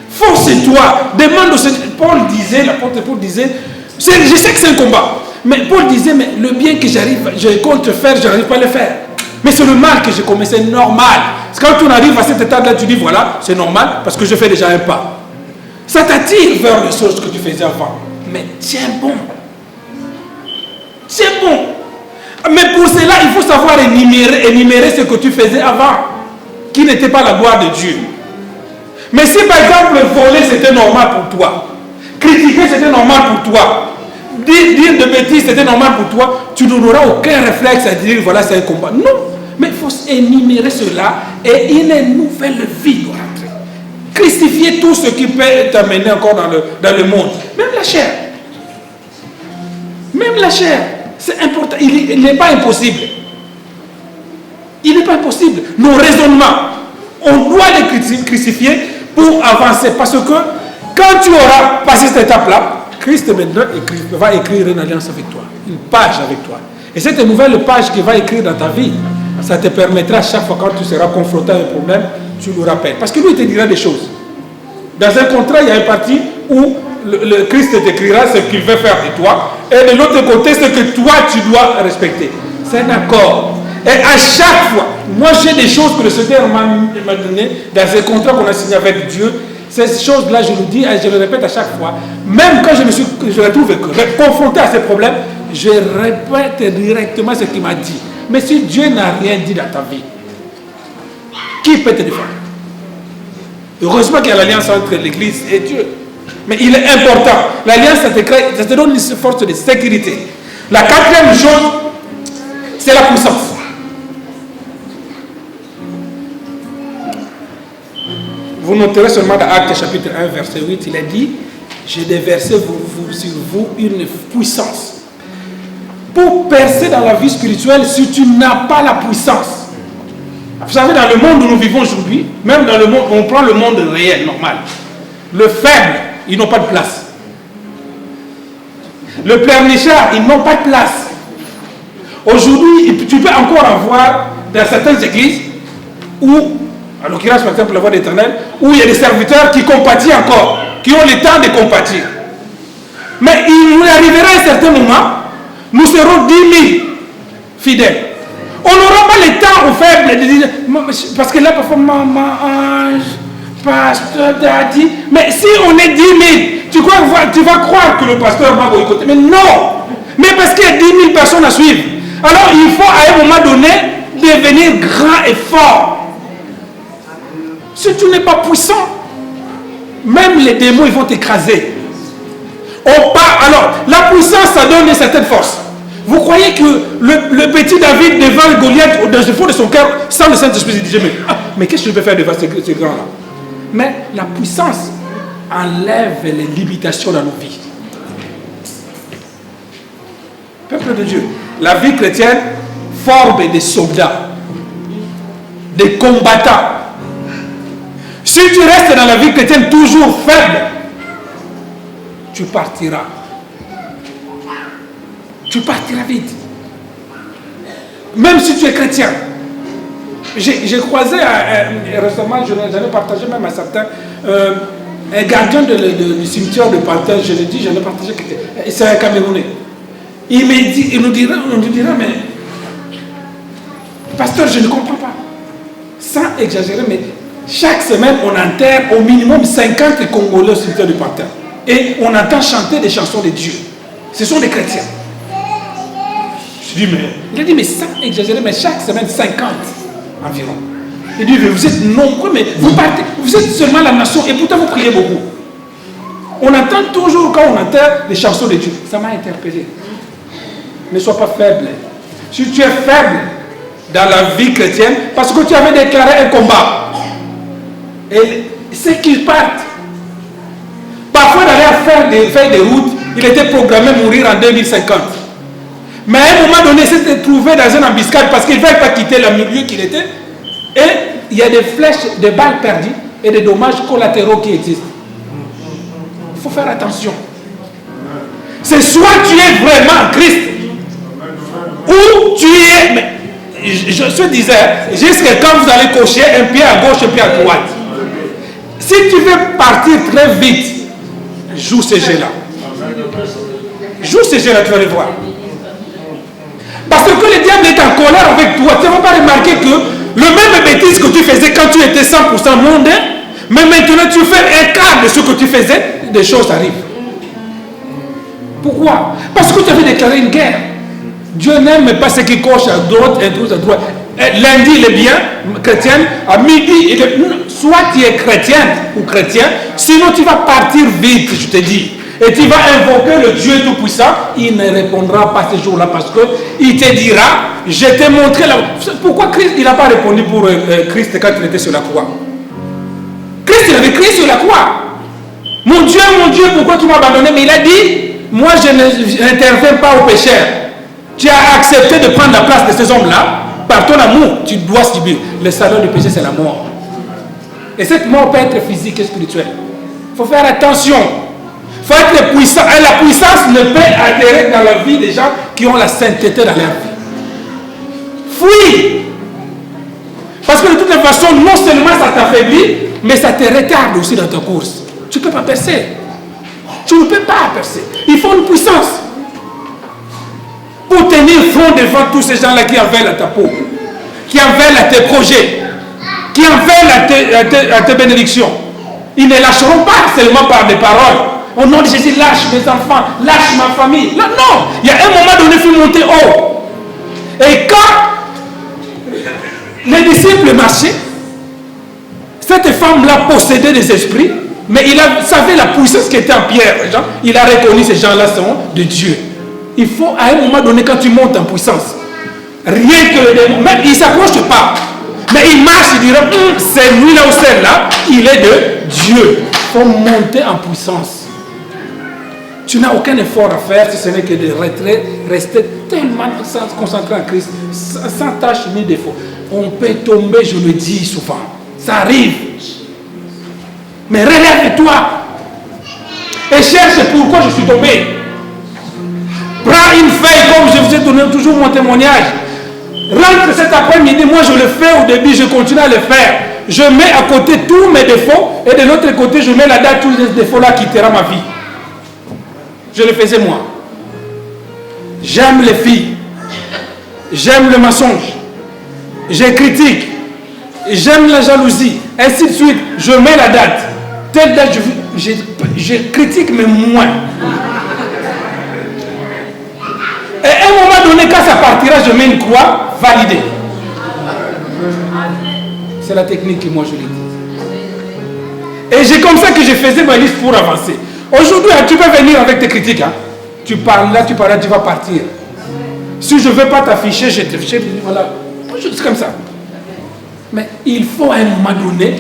Force-toi. Demande au Seigneur. Paul disait, l'apôtre Paul disait, je sais que c'est un combat, mais Paul disait, mais le bien que je compte faire, je n'arrive pas à le faire. Mais c'est le mal que j'ai commis, c'est normal. Quand tu arrives à cette étape-là, tu dis, voilà, c'est normal, parce que je fais déjà un pas. Ça t'attire vers les choses que tu faisais avant. Mais tiens bon. Tiens bon. Mais pour cela, il faut savoir énumérer ce que tu faisais avant, qui n'était pas la gloire de Dieu. Mais si par exemple voler c'était normal pour toi, critiquer c'était normal pour toi, dire de bêtises c'était normal pour toi, tu n'auras aucun réflexe à dire voilà c'est un combat. Non, mais il faut énumérer cela et une nouvelle vie doit entrer. Christifier tout ce qui peut t'amener encore dans le monde, même la chair. Même la chair, c'est important, il n'est pas impossible. Il n'est pas impossible. Nos raisonnements, on doit les crucifier pour avancer. Parce que quand tu auras passé cette étape-là, Christ maintenant va écrire une alliance avec toi, une page avec toi. Et cette nouvelle page qu'il va écrire dans ta vie, ça te permettra chaque fois quand tu seras confronté à un problème, tu le rappelles. Parce que lui, il te dira des choses. Dans un contrat, il y a une partie où le Christ t'écrira ce qu'il veut faire de toi. Et de l'autre côté, ce que toi, tu dois respecter. C'est un accord. Et à chaque fois, moi j'ai des choses que le Seigneur m'a données dans ces contrats qu'on a signés avec Dieu. Ces choses-là, je le dis et je le répète à chaque fois. Même quand je me retrouve confronté à ces problèmes, je répète directement ce qu'il m'a dit. Mais si Dieu n'a rien dit dans ta vie, qui peut te défendre? Heureusement qu'il y a l'alliance entre l'Église et Dieu. Mais il est important. L'alliance, ça te donne une force de sécurité. La quatrième chose, c'est la puissance. Vous noterez seulement dans Actes chapitre 1, verset 8, il a dit, j'ai déversé sur vous une puissance. Pour percer dans la vie spirituelle, si tu n'as pas la puissance, Vous savez, dans le monde où nous vivons aujourd'hui, même dans le monde, on prend le monde réel, normal. Le faible, ils n'ont pas de place. Le pleurnichard, ils n'ont pas de place. Aujourd'hui, tu peux encore avoir dans certaines églises où, en l'occurrence par exemple la voix d'Éternel, où il y a des serviteurs qui compatissent encore, qui ont le temps de compatir. Mais il nous arrivera à un certain moment, nous serons 10 000 fidèles. On n'aura pas le temps aux faibles de dire, parce que là, parfois, maman, ange, pasteur, daddy. Mais si on est 10 000, tu vas croire que le pasteur va boycotter. Mais non! Mais parce qu'il y a 10 000 personnes à suivre. Alors il faut à un moment donné devenir grand et fort. Si tu n'es pas puissant, même les démons ils vont t'écraser. Alors la puissance ça donne une certaine force. Vous croyez que le petit David devant Goliath dans le fond de son cœur, sans le Saint-Esprit, il disait mais qu'est-ce que je peux faire devant ces grands-là? Mais la puissance enlève les limitations dans nos vies. Peuple de Dieu, la vie chrétienne forme des soldats, des combattants. Si tu restes dans la vie chrétienne toujours faible, tu partiras. Tu partiras vite. Même si tu es chrétien. J'ai croisé récemment, j'en ai partagé même à certains, un gardien du cimetière de Panthère, je l'ai dit, j'en ai partagé, c'est un Camerounais. Il nous dira, mais pasteur, je ne comprends pas. Sans exagérer, mais chaque semaine, on enterre au minimum 50 Congolais au cimetière de Panthère. Et on entend chanter des chansons de Dieu. Ce sont des chrétiens. Il a dit, mais sans exagérer, mais chaque semaine, 50 environ. Il dit, mais vous êtes nombreux, mais vous êtes seulement la nation, et pourtant vous priez beaucoup. On entend toujours, quand on entend les chansons de Dieu. Ça m'a interpellé. Ne sois pas faible. Si tu es faible dans la vie chrétienne, parce que tu avais déclaré un combat, et c'est qu'ils partent. Parfois, d'aller faire des routes, il était programmé mourir en 2050. Mais à un moment donné, il s'était trouvé dans une embuscade parce qu'il ne fallait pas quitter le milieu qu'il était. Et il y a des flèches, des balles perdues et des dommages collatéraux qui existent. Il faut faire attention. C'est soit tu es vraiment en Christ, ou tu es... Mais je te disais, jusqu'à quand vous allez cocher un pied à gauche, un pied à droite. Si tu veux partir très vite, joue ce jeu-là. Joue ce jeu-là, tu vas le voir. Parce que le diable est en colère avec toi. Tu ne vas pas remarquer que le même bêtise que tu faisais quand tu étais 100% mondain, mais maintenant tu fais un quart de ce que tu faisais, des choses arrivent. Pourquoi? Parce que tu avais déclaré une guerre. Dieu n'aime pas ce qui coche à droite et à droite. Lundi, il est bien, chrétienne. À midi, il est... soit tu es chrétienne ou chrétien, sinon tu vas partir vite, je te dis. Et tu vas invoquer le Dieu Tout-Puissant, il ne répondra pas ce jour-là parce qu'il te dira, je t'ai montré la... Pourquoi Christ, il n'a pas répondu pour Christ quand il était sur la croix? Christ, il avait crié sur la croix. Mon Dieu, pourquoi tu m'as abandonné? Mais il a dit, moi je n'interviens pas aux pécheurs. Tu as accepté de prendre la place de ces hommes-là, par ton amour, tu dois subir. Le salaire du péché, c'est la mort. Et cette mort peut être physique et spirituelle. Il faut faire attention. Il faut être puissant. Et la puissance ne peut adhérer dans la vie des gens qui ont la sainteté dans leur vie. Fuis. Parce que de toute façon, non seulement ça t'affaiblit, mais ça te retarde aussi dans ta course. Tu ne peux pas percer. Tu ne peux pas percer. Il faut une puissance. Pour tenir front devant tous ces gens-là qui en veulent à ta peau, qui en veulent à tes projets, qui en veulent à tes bénédictions. Ils ne lâcheront pas seulement par des paroles. Au nom de Jésus, lâche mes enfants, lâche ma famille. Non, non. Il y a un moment donné, il faut monter haut. Et quand les disciples marchaient, cette femme-là possédait des esprits, mais il savait la puissance qui était en Pierre. Il a reconnu ces gens-là sont de Dieu. Il faut à un moment donné, quand tu montes en puissance, rien que le démon, même il ne s'approche pas, mais il marche, il dira, c'est lui là ou celle-là, il est de Dieu. Il faut monter en puissance. Tu n'as aucun effort à faire si ce n'est que de rester tellement concentré en Christ, sans tâche ni défaut. On peut tomber, je le dis souvent. Ça arrive. Mais relève-toi. Et cherche pourquoi je suis tombé. Prends une feuille comme je vous ai donné toujours mon témoignage. Rentre cet après-midi, moi je le fais au début, je continue à le faire. Je mets à côté tous mes défauts et de l'autre côté, je mets la date, tous les défauts-là quittera ma vie. Je le faisais moi. J'aime les filles. J'aime le mensonge. Je critique. J'aime la jalousie. Ainsi de suite. Je mets la date. Telle date, je critique, mais moins. Et à un moment donné, quand ça partira, je mets une croix validée. C'est la technique que moi je l'ai dit. Et c'est comme ça que je faisais ma liste pour avancer. Aujourd'hui, tu peux venir avec tes critiques. Hein. Tu parles là, tu vas partir. Si je ne veux pas t'afficher, je t'affiche. Voilà. C'est comme ça. Mais il faut à un moment donné,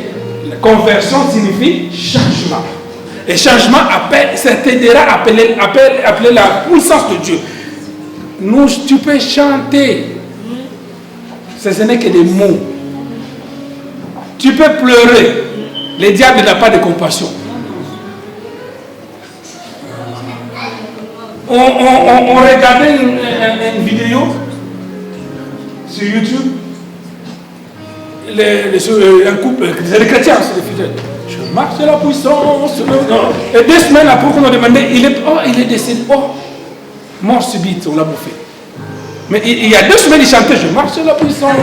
la conversion signifie changement. Et changement, ça t'aidera à appeler la puissance de Dieu. Nous, tu peux chanter. Ce n'est que des mots. Tu peux pleurer. Le diable n'a pas de compassion. On regardait une vidéo sur YouTube. Un couple, c'est les chrétiens, c'est les fidèles. Je marche la puissance. Et 2 semaines après qu'on a demandé, il est décédé. Oh, mort subite, on l'a bouffé. Mais il y a 2 semaines, il chantait, je marche la puissance.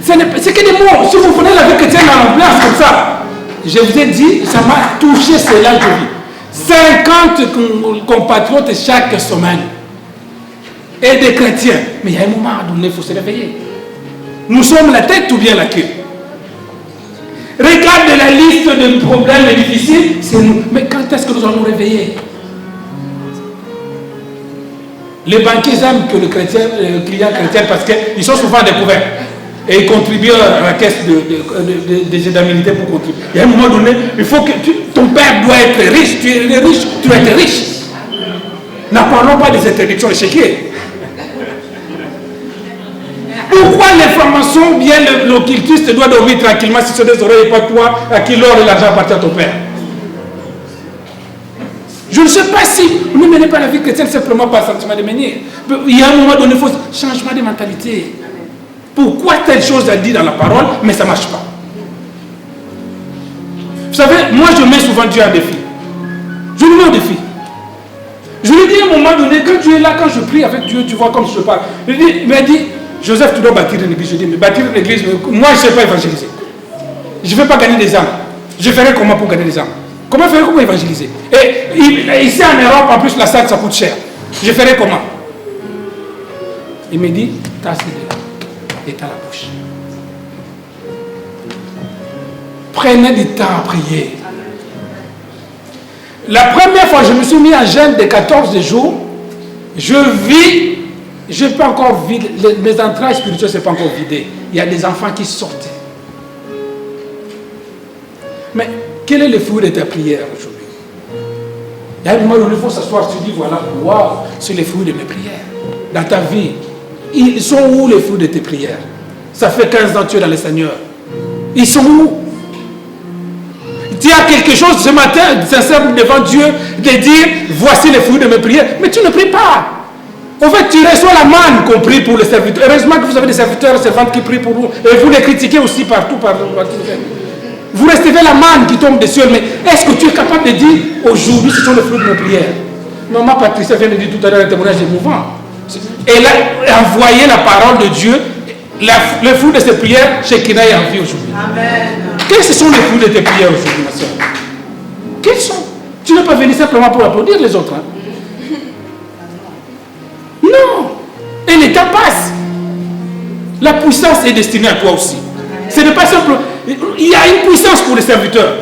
C'est que des mots. Si vous prenez la vie chrétienne en place comme ça, je vous ai dit, ça m'a touché cela de vie. 50 compatriotes chaque semaine. Et des chrétiens. Mais il y a un moment donné, il faut se réveiller. Nous sommes la tête ou bien la queue. Regarde la liste de problèmes difficiles, c'est nous. Mais quand est-ce que nous allons nous réveiller? Les banquiers aiment que le client chrétien parce qu'ils sont souvent découverts. Et ils contribuent à la caisse des indemnités pour contribuer. Il y a un moment donné, il faut que ton père doit être riche, tu es riche, tu dois être riche. N'en parlons pas des interdictions échiquiers. Pourquoi l'information, bien l'occultiste doit dormir tranquillement si ce sont des oreilles et pas toi à qui l'or et l'argent appartient à ton père? Je ne sais pas si vous ne menez pas la vie chrétienne simplement par sentiment de mener. Il y a un moment donné, il faut changement de mentalité. Pourquoi telle chose a dit dans la parole, mais ça ne marche pas? Vous savez, moi je mets souvent Dieu en défi. Je lui mets au défi. Je lui dis à un moment donné, quand tu es là, quand je prie avec Dieu, tu vois comme je parle. Il m'a dit, Joseph, tu dois bâtir une église. Je dis, mais bâtir une église, moi je ne sais pas évangéliser. Je ne vais pas gagner des âmes. Je ferai comment pour gagner des âmes? Comment ferai comment évangéliser? Et ici en Europe, en plus, la salle, ça coûte cher. Je ferai comment? Il me dit, ta est à la bouche. Prenez du temps à prier. La première fois, je me suis mis en jeûne de 14 jours. Je vis, je n'ai pas encore vidé, mes entrailles spirituelles ne sont pas encore vidées. Il y a des enfants qui sortent. Mais quel est le fruit de ta prière aujourd'hui? Il y a un moment où il faut s'asseoir, tu dis, voilà, waouh, c'est les fruits de mes prières. Dans ta vie, ils sont où les fruits de tes prières? Ça fait 15 ans que tu es dans le Seigneur. Ils sont où? Tu as quelque chose ce matin, sincère devant Dieu, de dire, voici les fruits de mes prières. Mais tu ne pries pas. En fait, tu reçois la manne qu'on prie pour les serviteurs. Heureusement que vous avez des serviteurs et servantes qui prient pour vous. Et vous les critiquez aussi partout. Vous recevez la manne qui tombe des cieux. Mais est-ce que tu es capable de dire, aujourd'hui, ce sont les fruits de mes prières? Maman Patricia vient de dire tout à l'heure un témoignage émouvant. Elle a envoyé la parole de Dieu, le fruit de ses prières, chez Kina est en vie aujourd'hui. Amen. Quels sont les fruits de tes prières aujourd'hui, ma soeur? Quels sont? Tu n'es pas venu simplement pour applaudir les autres. Hein? Non. Et le temps passe. La puissance est destinée à toi aussi. Ce n'est pas simple. Il y a une puissance pour les serviteurs.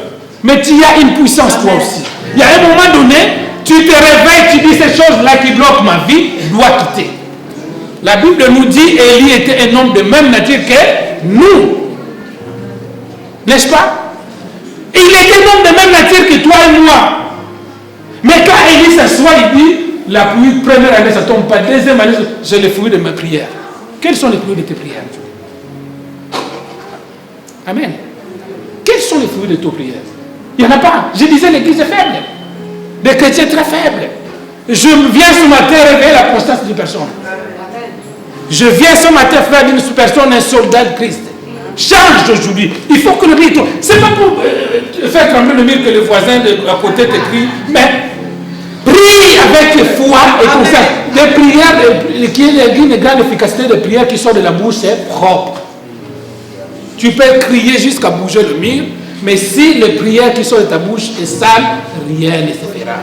Mais il y a une puissance toi aussi. Il y a un moment donné, tu te réveilles, tu dis ces choses-là qui bloquent ma vie, doit quitter. La Bible nous dit Élie était un homme de même nature que nous. N'est-ce pas? Il était un homme de même nature que toi et moi. Mais quand Élie s'assoit, il dit, la pluie, première année, ça ne tombe pas. Deuxième année, c'est le fruit de ma prière. Quels sont les fruits de tes prières? Amen. Quels sont les fruits de tes prières? Il n'y en a pas. Je disais, l'église est faible. Des chrétiens très faibles. Je viens ce matin réveiller la constance d'une personne. Je viens ce matin faire d'une personne un soldat de Christ. Change aujourd'hui. Il faut que le mur tombe. Ce n'est pas pour faire trembler le mur que le voisin à côté te crie, mais prie avec foi et constance. Des prières qui est une grande efficacité de prières qui sortent de la bouche, c'est propre. Tu peux crier jusqu'à bouger le mur, mais si les prières qui sortent de ta bouche est sale, rien ne se fera.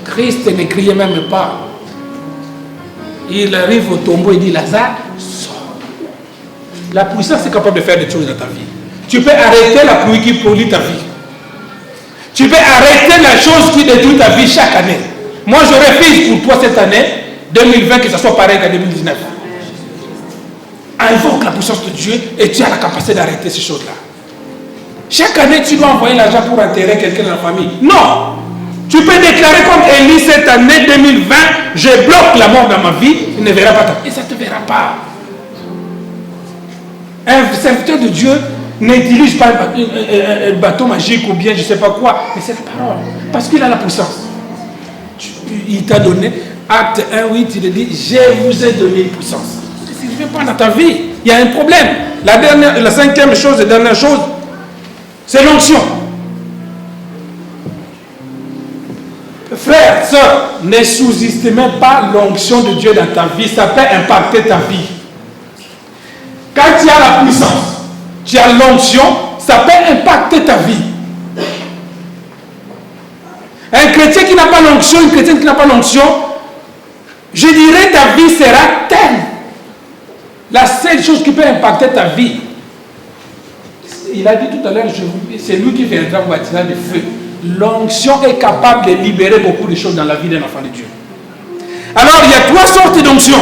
Christ ne criait même pas. Il arrive au tombeau et dit, Lazare, sors. La puissance est capable de faire des choses dans ta vie. Tu peux arrêter la pluie qui pollue ta vie. Tu peux arrêter la chose qui détruit ta vie chaque année. Moi, je refuse pour toi cette année, 2020, que ça soit pareil qu'en 2019. Invoque la puissance de Dieu et tu as la capacité d'arrêter ces choses-là. Chaque année, tu dois envoyer l'argent pour enterrer quelqu'un dans la famille. Non! Tu peux déclarer comme Élie cette année 2020, je bloque la mort dans ma vie, il ne verra pas ta vie. Et ça ne te verra pas. Un serviteur de Dieu n'utilise pas un bâton magique ou bien je ne sais pas quoi, mais c'est la parole. Parce qu'il a la puissance. Il t'a donné, acte 1:8, il dit, je vous ai donné une puissance. Ça ne vient pas dans ta vie. Il y a un problème. La cinquième chose et dernière chose, c'est l'onction. Frère, sœur, ne sous-estimez pas l'onction de Dieu dans ta vie. Ça peut impacter ta vie. Quand tu as la puissance, tu as l'onction, ça peut impacter ta vie. Un chrétien qui n'a pas l'onction, une chrétienne qui n'a pas l'onction, je dirais ta vie sera telle. La seule chose qui peut impacter ta vie, il a dit tout à l'heure, c'est lui qui viendra vous attirer le feu. L'onction est capable de libérer beaucoup de choses dans la vie d'un enfant de Dieu. Alors, il y a trois sortes d'onction.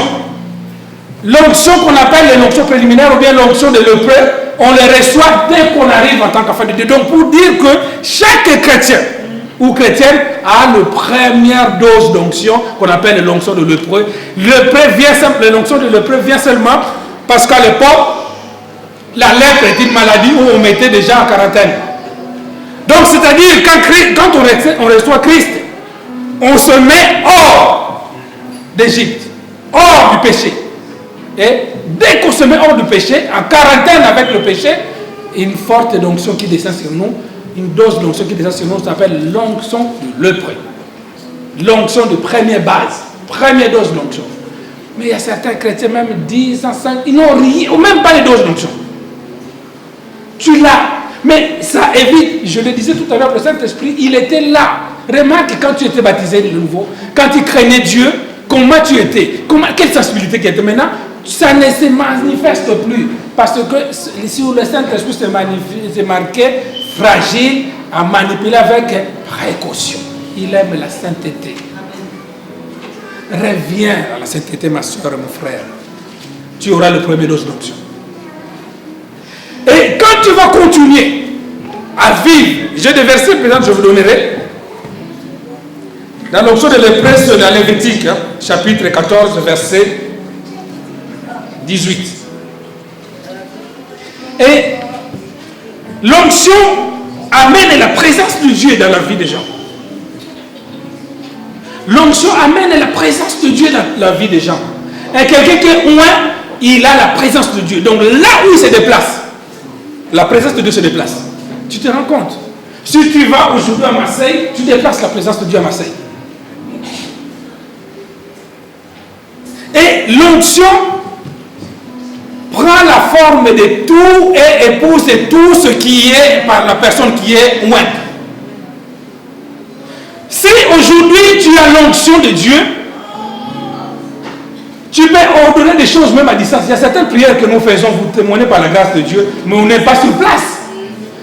L'onction qu'on appelle l'onction préliminaire ou bien l'onction de lépreux, on les reçoit dès qu'on arrive en tant qu'enfant de Dieu. Donc, pour dire que chaque chrétien ou chrétienne a la première dose d'onction qu'on appelle l'onction de lépreux. L'onction de lépreux vient seulement parce qu'à l'époque, la lèpre est une maladie où on mettait déjà en quarantaine. Donc, c'est-à-dire, quand on reçoit Christ, on se met hors d'Égypte, hors du péché. Et dès qu'on se met hors du péché, en quarantaine avec le péché, une forte onction qui descend sur nous, une dose d'onction qui descend sur nous, s'appelle l'onction de lépreux. L'onction de première base, première dose d'onction. Mais il y a certains chrétiens, même 10 ans, 5, ils n'ont rien, ou même pas les doses d'onction. Tu l'as. Mais ça évite, je le disais tout à l'heure, le Saint-Esprit, il était là. Remarque quand tu étais baptisé de nouveau, quand tu craignais Dieu, comment tu étais, quelle sensibilité qui était maintenant, ça ne se manifeste plus. Parce que si le Saint-Esprit se marquait fragile, à manipuler avec précaution. Il aime la sainteté. Reviens à la sainteté, ma soeur, mon frère. Tu auras le premier dose d'onction. Et quand tu vas continuer à vivre, j'ai des versets présents, je vous donnerai. Dans l'onction de l'épreuve dans Lévitique, chapitre 14, verset 18. Et l'onction amène la présence de Dieu dans la vie des gens. L'onction amène la présence de Dieu dans la vie des gens. Et quelqu'un qui est loin, il a la présence de Dieu. Donc là où il se déplace, la présence de Dieu se déplace. Tu te rends compte? Si tu vas aujourd'hui à Marseille, tu déplaces la présence de Dieu à Marseille. Et l'onction prend la forme de tout et épouse tout ce qui est par la personne qui est loin. Si aujourd'hui tu as l'onction de Dieu, tu peux ordonner des choses même à distance. Il y a certaines prières que nous faisons, vous témoignez par la grâce de Dieu, mais on n'est pas sur place.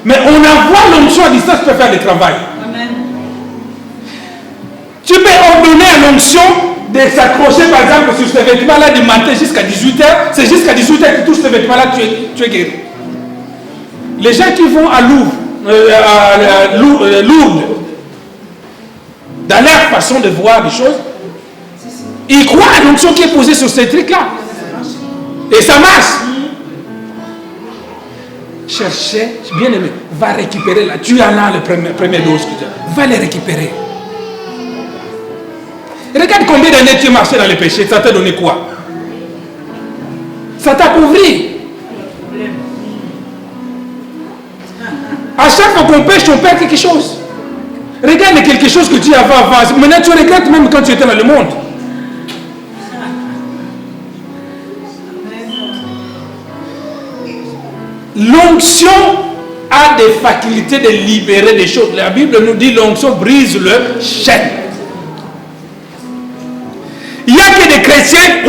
Mais on envoie l'onction à distance pour faire le travail. Amen. Tu peux ordonner à l'onction de s'accrocher par exemple sur ce vêtement-là du matin jusqu'à 18h. C'est jusqu'à 18h que tu touches ce vêtement-là, tu es guéri. Les gens qui vont à Lourdes, dans leur façon de voir les choses, ils croient à l'onction qui est posée sur ces trucs-là. Et ça marche. chercher, bien aimé, va récupérer là. Tu en as le premier dose que tu as. Va les récupérer. Regarde combien d'années tu es marché dans le péché. Ça t'a donné quoi? Ça t'a appauvri. À chaque fois qu'on pêche, on perd quelque chose. Regarde quelque chose que tu avais avant. Maintenant, tu regrettes même quand tu étais dans le monde. L'onction a des facultés de libérer des choses. La Bible nous dit l'onction brise le chêne. Il n'y a que des chrétiens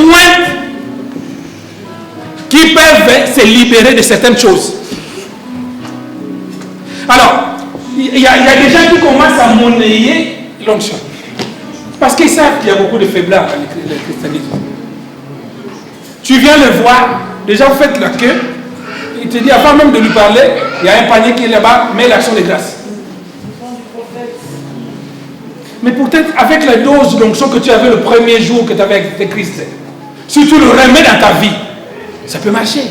qui peuvent se libérer de certaines choses. Alors, il y a des gens qui commencent à monnayer l'onction. Parce qu'ils savent qu'il y a beaucoup de faiblesses dans le christianisme. Tu viens le voir, déjà vous faites la queue, il te dit avant même de lui parler, il y a un panier qui est là-bas, mets l'action de grâce. Mais peut-être avec la dose d'onction que tu avais le premier jour que tu avais avec Christ, si tu le remets dans ta vie, ça peut marcher.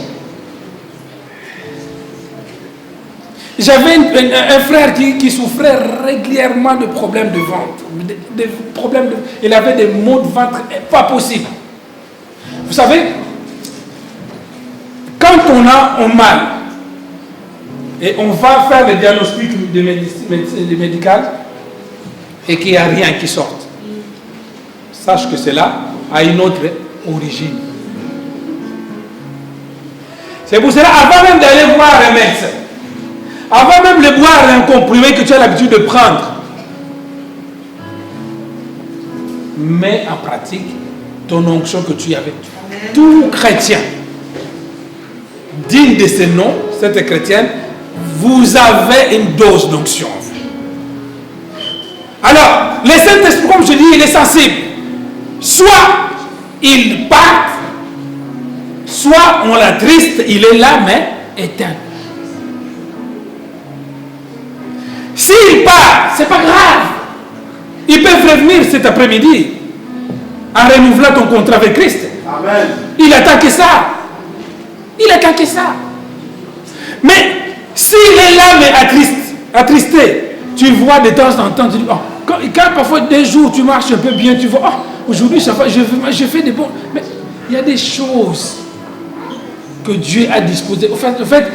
J'avais un frère qui souffrait régulièrement de problèmes de ventre. Il avait des maux de ventre pas possibles. Vous savez, quand on a un mal et on va faire le diagnostic médical et qu'il n'y a rien qui sorte, sache que cela a une autre origine. C'est pour cela, avant même d'aller voir un médecin, avant même de boire un comprimé que tu as l'habitude de prendre, mets en pratique ton onction que tu avais. Tout chrétien digne de ce nom, cette chrétienne, vous avez une dose d'onction. Alors, le Saint-Esprit, comme je dis, il est sensible. Soit il part, soit on l'attriste, il est là, mais éteint. S'il part, c'est pas grave. Ils peuvent revenir cet après-midi en renouvelant ton contrat avec Christ. Amen. Il attend que ça. Il attend que ça. Mais s'il est là, mais attristé, tu vois de temps en temps, tu dis, oh, quand parfois des jours tu marches un peu bien, tu vois, oh, aujourd'hui ça va, je fais des bons. Mais il y a des choses que Dieu a disposées. En fait,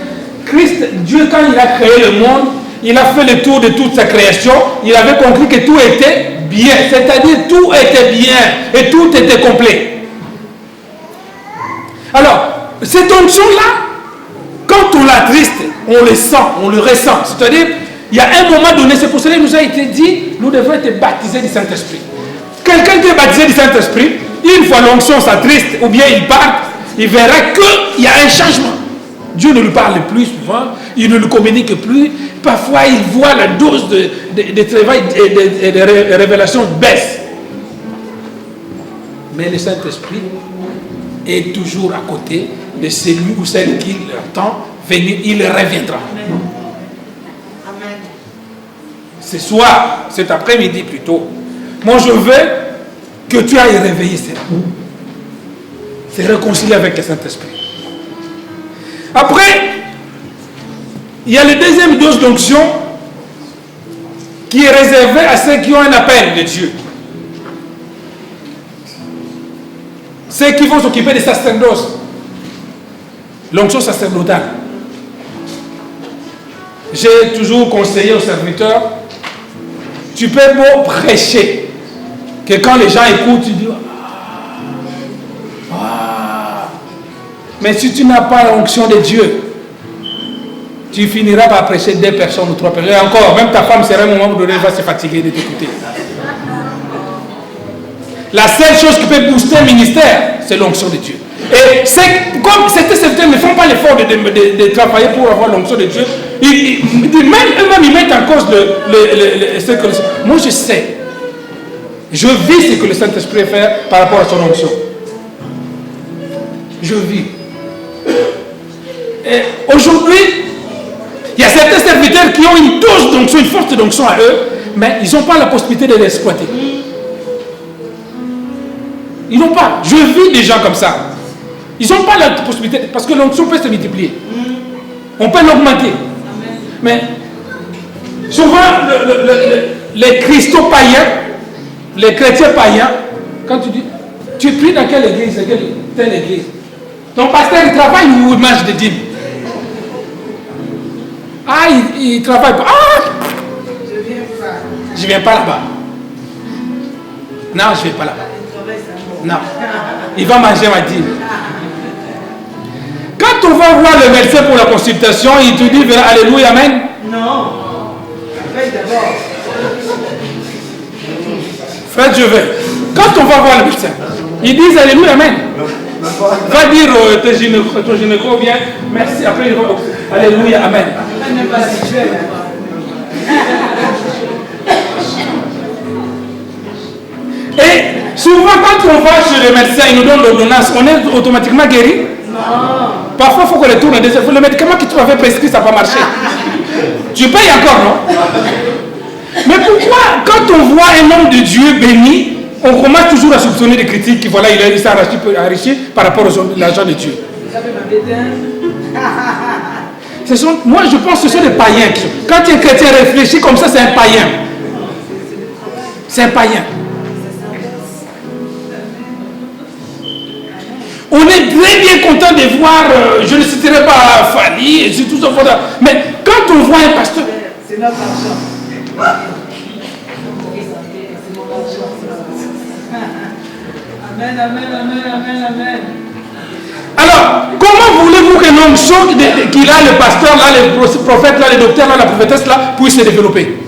Christ, Dieu, quand il a créé le monde, il a fait le tour de toute sa création. Il avait compris que tout était bien. C'est-à-dire tout était bien et tout était complet. Alors, cette onction-là, quand on l'attriste, on le sent, on le ressent. C'est-à-dire, il y a un moment donné, c'est pour cela qu'il nous a été dit, nous devons être baptisés du Saint-Esprit. Quelqu'un qui est baptisé du Saint-Esprit, une fois l'onction s'attriste, ou bien il part, il verra qu'il y a un changement. Dieu ne lui parle plus souvent, il ne lui communique plus. Parfois, il voit la dose de travail et de révélation baisse. Mais le Saint-Esprit est toujours à côté de celui ou celle qui l'attend venir, il reviendra. Amen. Ce soir, cet après-midi plutôt, moi je veux que tu ailles réveiller cela. C'est réconcilier avec le Saint-Esprit. Après, il y a la deuxième dose d'onction qui est réservée à ceux qui ont un appel de Dieu. Ceux qui vont s'occuper des sacerdoces. L'onction sacerdotale. J'ai toujours conseillé aux serviteurs, tu peux beau prêcher, que quand les gens écoutent, tu dis, mais si tu n'as pas l'onction de Dieu, tu finiras par prêcher 2 personnes ou 3 personnes. Et encore, même ta femme sera à un moment donné, va se fatiguer de t'écouter. La seule chose qui peut booster un ministère, c'est l'onction de Dieu. Et c'est comme certains serviteurs ne font pas l'effort de travailler pour avoir l'onction de Dieu, eux-mêmes ils mettent en cause ce que moi je sais. Je vis ce que le Saint-Esprit fait par rapport à son onction. Je vis. Et aujourd'hui, il y a certains serviteurs qui ont une dose d'onction, une forte d'onction à eux, mais ils n'ont pas la possibilité de l'exploiter. Ils n'ont pas. Je vis des gens comme ça. Ils n'ont pas la possibilité, parce que l'onction peut se multiplier. On peut l'augmenter. Mais souvent, les cristaux païens, les chrétiens païens, quand tu dis, tu pries dans quelle église? Telle église. Ton pasteur, il travaille ou il mange des dîmes? Ah, il travaille pas. Ah! Je viens pas là-bas. Non, je ne vais pas là-bas. Non. Il va manger ma dîme. Quand on va voir le médecin pour la consultation, il te dit Alléluia, Amen. Non. Faites d'abord. Frère, je vais. Quand on va voir le médecin, ils disent Alléluia, Amen. Va dire ton gynéco bien, merci. Après, il va Alléluia, Amen. Et souvent, quand on va chez le médecin, il nous donne l'ordonnance, on est automatiquement guéri. Non. Parfois, il faut qu'on retourne et dise, le médicament que tu avais prescrit, ça n'a pas marché. Tu payes encore, non? Mais pourquoi, quand on voit un homme de Dieu béni, on commence toujours à soupçonner des critiques, voilà, il s'est enrichi par rapport à l'argent de Dieu. Moi, je pense que ce sont des païens. Quand un chrétien réfléchit comme ça, c'est un païen. C'est un païen. On est très bien content de voir, je ne citerai pas Fanny, et tout ça, mais quand on voit un pasteur, c'est notre argent. Amen, amen, amen, amen, amen. Alors, comment voulez-vous qu'un homme choque qu'il a le pasteur, là, le prophète, là, le docteur, là, la prophétesse, là, puisse se développer?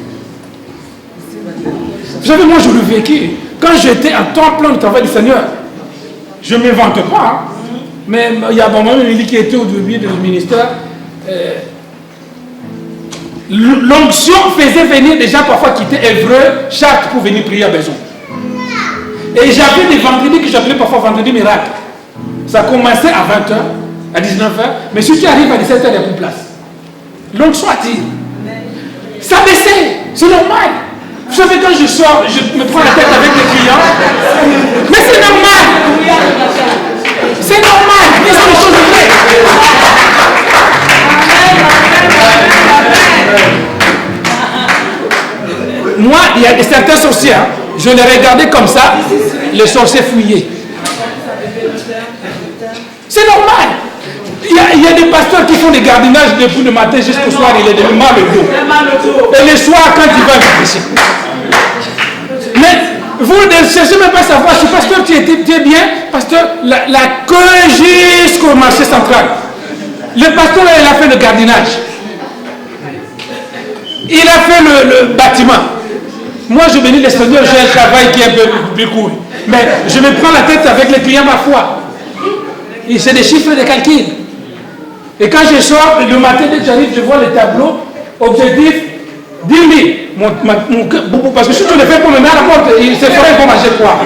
Vous savez, moi, je le vécu. Quand j'étais en temps plein du travail du Seigneur, je ne m'invente pas, hein, mais il y a un moment qui était au début du ministère. L'onction faisait venir des gens parfois quitter Évreux, Chartres pour venir prier à Maison. Et j'avais des vendredis que j'appelais parfois vendredi miracle. Ça commençait à 20h, à 19h, mais si tu arrives à 17h, il n'y a plus de place. L'onction attire. Ça baissait, c'est normal. Vous savez, quand je sors, je me prends la tête avec les clients. Mais c'est normal. C'est normal. Ils sont les choses vraies. Moi, il y a certains sorciers, hein, je les regardais comme ça, les sorciers fuyaient. C'est normal. Il y a des pasteurs qui font des gardinages depuis le matin jusqu'au soir, il est de mal au dos. Et le soir, quand il va réfléchir. Mais vous ne cherchez même pas à savoir si pasteur tu es bien, pasteur, la queue jusqu'au marché central. Le pasteur, il a fait le gardinage. Il a fait le bâtiment. Moi, je bénis le Seigneur, j'ai un travail qui est un peu plus court. Mais je me prends la tête avec les clients ma foi. Et c'est des chiffres de calcul. Et quand je sors, le matin, dès que j'arrive, je vois le tableau, objectif 10 000. Parce que si tu le fais pour me mettre à la porte, c'est vrai pour manger quoi.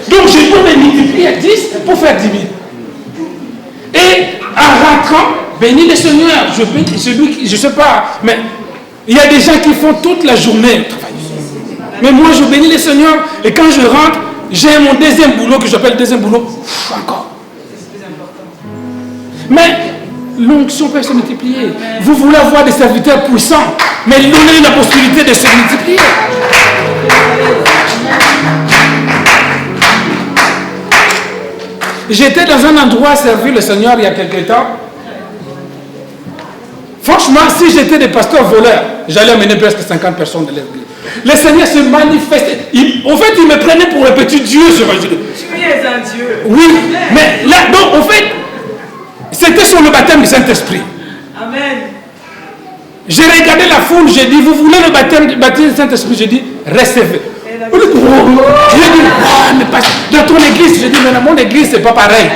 Donc je peux me multiplier à 10 pour faire 10 000. Et en rentrant, bénis le Seigneur, je ne sais pas, mais il y a des gens qui font toute la journée travailler. Mais moi, je bénis le Seigneur, et quand je rentre, j'ai mon deuxième boulot que j'appelle deuxième boulot. Encore. Mais l'onction peut se multiplier. Vous voulez avoir des serviteurs puissants, mais donnez la possibilité de se multiplier. J'étais dans un endroit servir le Seigneur il y a quelque temps. Franchement, si j'étais des pasteurs voleurs, j'allais amener presque 50 personnes de l'église. Le Seigneur se manifestait. En fait, il me prenait pour un petit Dieu sur un Dieu. Tu es un Dieu. Oui, mais là, donc, en fait, c'était sur le baptême du Saint-Esprit. Amen. J'ai regardé la foule, j'ai dit, vous voulez le baptême du Saint-Esprit? J'ai dit, recevez. J'ai dit, oh, mais pas, dans ton église, j'ai dit, mais dans mon église, c'est pas pareil.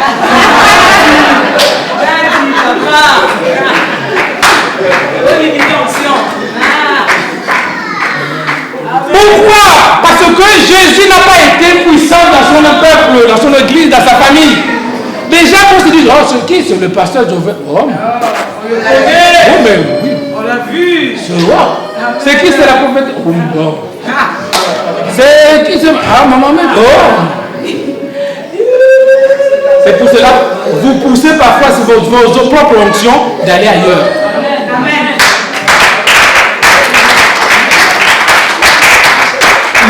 Pourquoi? Parce que Jésus n'a pas été puissant dans son peuple, dans son église, dans sa famille. Les gens vont se dire, oh, c'est qui? C'est le pasteur Jovet. Oh, mais oui. On l'a vu. C'est qui? C'est la prophète. Oh, bon. C'est qui? Ah, maman, mais oh. C'est pour cela que vous poussez parfois vos propres onctions d'aller ailleurs.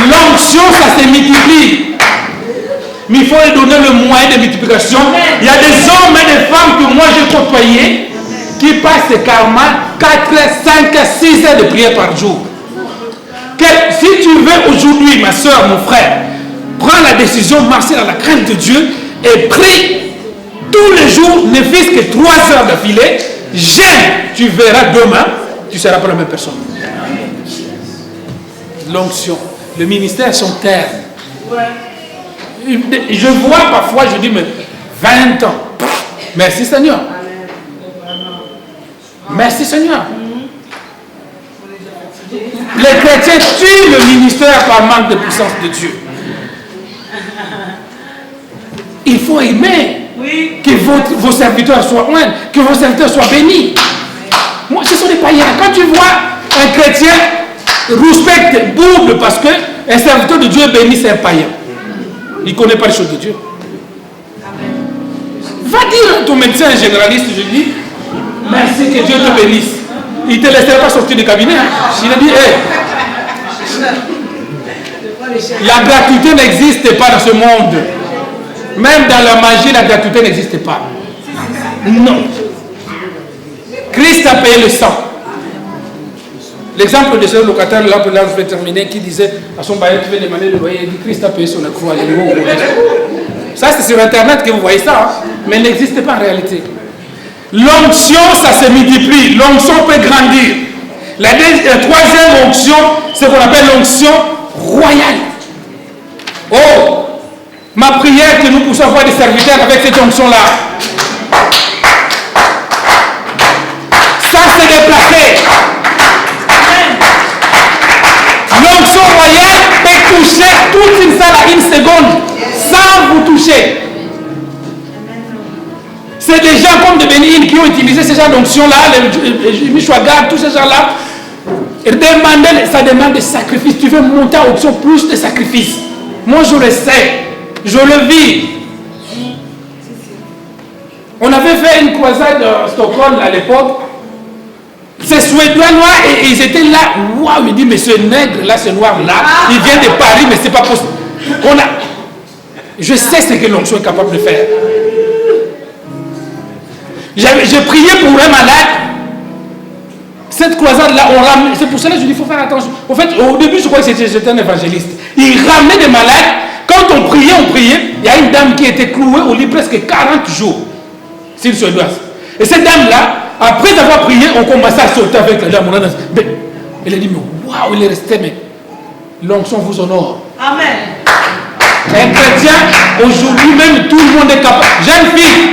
L'onction, ça se multiplie. Mais il faut lui donner le moyen de multiplication. Il y a des hommes et des femmes que moi j'ai côtoyés qui passent carrément 4, 5, 6 heures de prière par jour. Si tu veux aujourd'hui, ma soeur, mon frère, prends la décision, marcher dans la crainte de Dieu et prie tous les jours, ne fût-ce que 3 heures d'affilée, j'aime, tu verras demain, tu ne seras pas la même personne. L'onction, le ministère sont ternes. Je vois parfois, je dis, mais 20 ans. Merci Seigneur. Merci Seigneur. Les chrétiens tuent le ministère par manque de puissance de Dieu. Il faut aimer que vos serviteurs soient loin, que vos serviteurs soient bénis. Moi, ce sont des païens. Quand tu vois un chrétien respecte, bourde parce qu'un serviteur de Dieu est béni, c'est un païen. Il ne connaît pas les choses de Dieu. Va dire à ton médecin généraliste, je dis, merci, que Dieu te bénisse. Il ne te laissera pas sortir du cabinet. Il a dit, la gratuité n'existe pas dans ce monde. Même dans la magie, la gratuité n'existe pas. Non. Christ a payé le sang. L'exemple de ce locataire, là, je vais terminer, qui disait à son bailleur qui veut demander le loyer, il dit Christ a payé sur la croix. Ça, c'est sur Internet que vous voyez ça, hein, mais il n'existe pas en réalité. L'onction, ça se multiplie. L'onction peut grandir. La troisième onction, c'est ce qu'on appelle l'onction royale. Oh, ma prière que nous puissions avoir des serviteurs avec cette onction-là. Ça, c'est déplacé. L'onction royale peut toucher toute une salle à 1 seconde sans vous toucher. C'est des gens comme de Bénin qui ont utilisé ce genre d'onction-là, les Michoagas, tous ces gens-là. Ça demande des sacrifices. Tu veux monter à option plus de sacrifices. Moi, je le sais. Je le vis. On avait fait une croisade à Stockholm à l'époque. Ces Suédois noirs, et ils étaient là. Waouh, il dit, mais ce nègre-là, ce noir-là, il vient de Paris, mais c'est pas possible. Je sais ce que l'onction est capable de faire. J'ai prié pour un malade. Cette croisade-là, c'est pour cela que je dis qu'il faut faire attention. En fait, au début, je croyais que j'étais un évangéliste. Il ramenait des malades. Quand on priait. Il y a une dame qui était clouée au lit presque 40 jours. C'est une Suédoise. Et cette dame-là, après avoir prié, on commençait à sauter avec la dame. Elle a dit, mais waouh, il est resté, mais l'onction vous honore. Amen. Un chrétien, aujourd'hui même, tout le monde est capable. Jeune fille,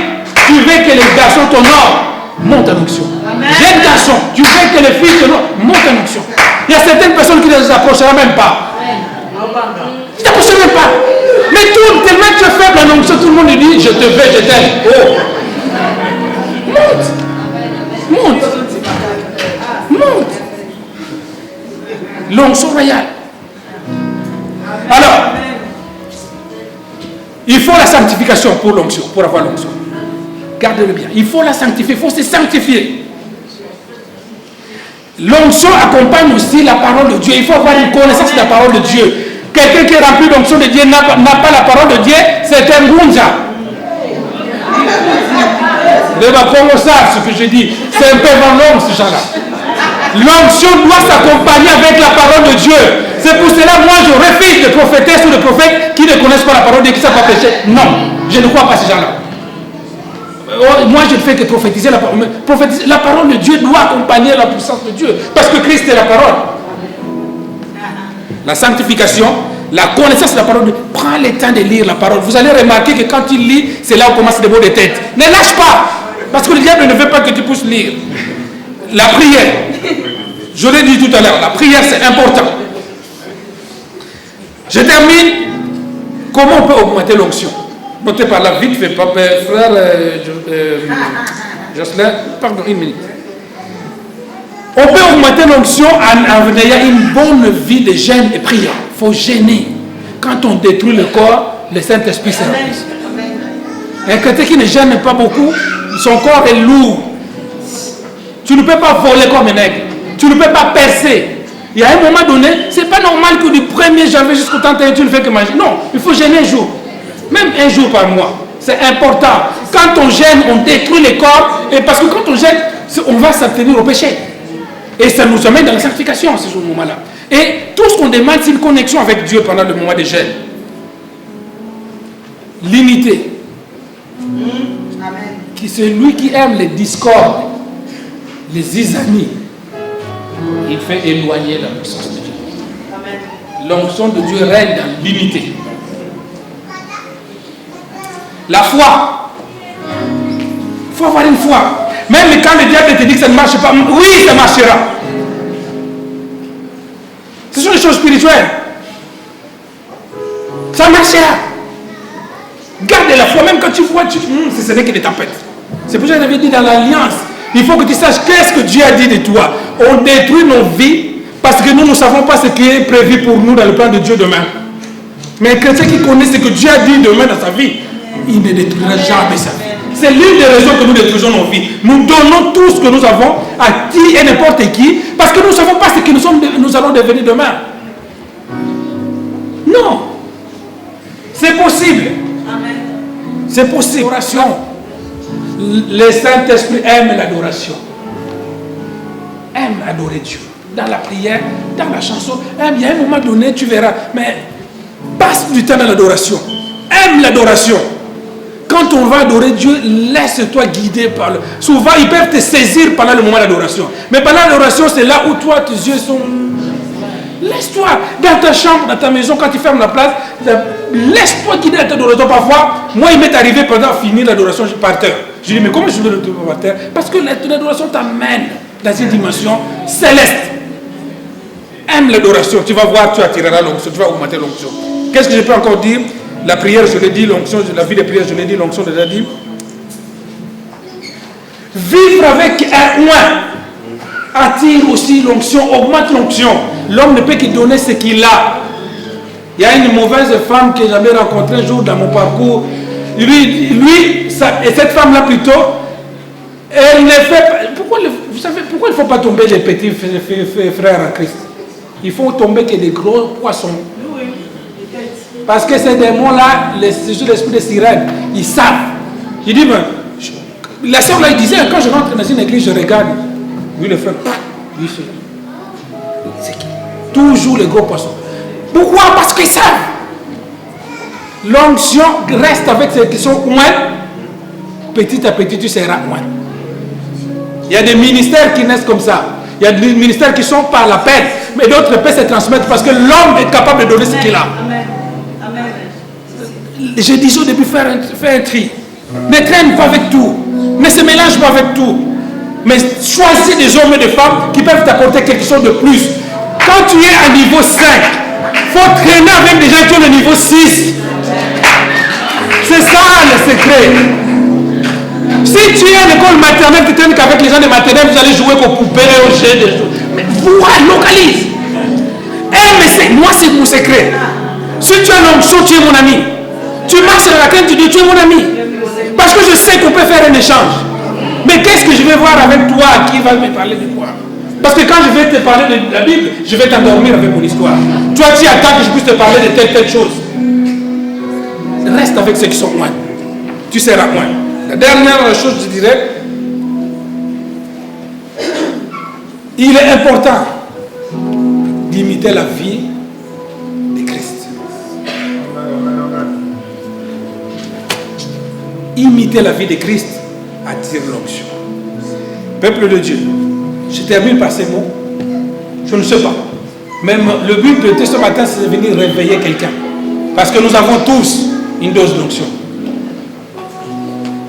tu veux que les garçons t'honorent, monte en onction. Jeune garçon, tu veux que les filles t'honorent, monte en onction. Il y a certaines personnes qui ne les approcheront même pas. Ils ne t'approcheront même pas. Mais tellement que tu es faible en onction, tout le monde dit, je te veux, je t'aime. Oh. Monte. L'onction royale. Alors, il faut la sanctification pour l'onction, pour avoir l'onction. Gardez-le bien. Il faut la sanctifier, il faut se sanctifier. L'onction accompagne aussi la parole de Dieu. Il faut avoir une connaissance de la parole de Dieu. Quelqu'un qui est rempli d'onction de Dieu n'a pas la parole de Dieu, c'est un gunja. Les Congo savent ce que je dis. C'est un peu l'homme, ce genre-là. L'onction doit s'accompagner avec la parole de Dieu. C'est pour cela, moi, je refuse de prophéter sur les prophètes qui ne connaissent pas la parole de Dieu, qui ne savent pas prêcher. Non, je ne crois pas à ce genre-là. Moi, je ne fais que prophétiser la parole. Prophétiser, la parole de Dieu doit accompagner la puissance de Dieu. Parce que Christ est la parole. La sanctification, la connaissance de la parole de Dieu. Prends le temps de lire la parole. Vous allez remarquer que quand il lit, c'est là où commence des mots de tête. Ne lâche pas. Parce que le diable ne veut pas que tu puisses lire. La prière. Je l'ai dit tout à l'heure, la prière c'est important. Je termine. Comment on peut augmenter l'onction? Notez par là, vite fait, frère Jocelyn, pardon, une minute. On peut augmenter l'onction en ayant une bonne vie de jeûne et prière. Il faut gêner. Quand on détruit le corps, le Saint-Esprit s'est rempli. Un chrétien qui ne gêne pas beaucoup, son corps est lourd. Tu ne peux pas voler comme un nègre. Tu ne peux pas percer. Il y a un moment donné, ce n'est pas normal que du 1er janvier jusqu'au 31, tu ne fais que manger. Non, il faut gêner un jour. Même un jour par mois. C'est important. Quand on gêne, on détruit les corps. Et parce que quand on gêne, on va s'abstenir au péché. Et ça nous amène dans la sanctification, ce moment-là. Et tout ce qu'on demande, c'est une connexion avec Dieu pendant le moment de gêne. L'unité. Qui c'est lui qui aime les discordes, les isamies. Il fait éloigner la puissance de Dieu. L'onction de Dieu règne dans l'unité. La foi. Il faut avoir une foi. Même quand le diable te dit que ça ne marche pas, oui, ça marchera. Ce sont des choses spirituelles. Ça marchera. Garde la foi, même quand tu vois, ce n'est que des tempêtes. C'est pour ça que j'avais dit dans l'Alliance, il faut que tu saches qu'est-ce que Dieu a dit de toi. On détruit nos vies parce que nous ne savons pas ce qui est prévu pour nous dans le plan de Dieu demain. Mais un chrétien qui connaît ce que Dieu a dit demain dans sa vie, il ne détruira jamais sa vie. C'est l'une des raisons que nous détruisons nos vies. Nous donnons tout ce que nous avons à qui et n'importe qui parce que nous ne savons pas ce que nous allons devenir demain. Non. C'est possible. C'est possible. L'adoration. Le Saint-Esprit aime l'adoration. Aime adorer Dieu. Dans la prière, dans la chanson. Il y a un moment donné, tu verras. Mais passe du temps dans l'adoration. Aime l'adoration. Quand on va adorer Dieu, laisse-toi guider par le... Souvent, ils peuvent te saisir pendant le moment d'adoration. Mais pendant l'adoration, c'est là où toi, tes yeux sont... Laisse-toi dans ta chambre, dans ta maison, quand tu fermes la place, laisse-toi guider à ta adoration. Parfois, moi, il m'est arrivé pendant finir l'adoration, je par terre. Je dis, mais comment je vais le trouver par terre? Parce que l'adoration t'amène dans une dimension céleste. Aime l'adoration, tu vas voir, tu attireras l'onction, tu vas augmenter l'onction. Qu'est-ce que je peux encore dire? La prière, je l'ai dit, l'onction, la vie de prière, je l'ai dit, l'onction, je l'ai dit. Vivre avec un oint attire aussi l'onction, augmente l'onction. L'homme ne peut que donner ce qu'il a. Il y a une mauvaise femme que j'avais rencontrée un jour dans mon parcours. Et cette femme-là plutôt, elle ne fait pas... Vous savez, pourquoi il ne faut pas tomber les petits frères en Christ? Il faut tomber que des gros poissons. Parce que ces démons-là, c'est l'esprit de sirène, ils savent. Il dit, la sœur là, il disait, quand je rentre dans une église, je regarde. Oui, le frère, lui, c'est qui? Toujours les gros poissons. Pourquoi? Parce qu'ils savent. L'onction reste avec ceux qui sont loin. Petit à petit, tu seras loin. Il y a des ministères qui naissent comme ça. Il y a des ministères qui sont par la peine, mais d'autres peuvent se transmettre parce que l'homme est capable de donner ce qu'il a. Je disais au début, faire un tri. Ne traîne pas avec tout. Ne se mélange pas avec tout. Mais choisis des hommes et des femmes qui peuvent t'apporter quelque chose de plus. Quand tu es à niveau 5, il faut traîner avec des gens qui ont le niveau 6. C'est ça le secret. Si tu es à l'école maternelle, tu traînes qu'avec les gens de maternelle, vous allez jouer qu'aux poupées, aux jeux, des choses. Mais vois, localise. Moi, c'est mon secret. Si tu as l'onction, tu es mon ami. Tu marches dans la crainte de Dieu, tu es mon ami. Parce que je sais qu'on peut faire un échange. Mais qu'est-ce que je vais voir avec toi qui va me parler de quoi? Parce que quand je vais te parler de la Bible, je vais t'endormir avec mon histoire. Toi, tu attends que je puisse te parler de telle chose. Reste avec ceux qui sont loin. Tu seras loin. La dernière chose, je dirais, il est important d'imiter la vie de Christ. Imiter la vie de Christ attire l'onction. Peuple de Dieu, je termine par ces mots. Je ne sais pas. Même le but de ce matin, c'est de venir réveiller quelqu'un. Parce que nous avons tous une dose d'onction.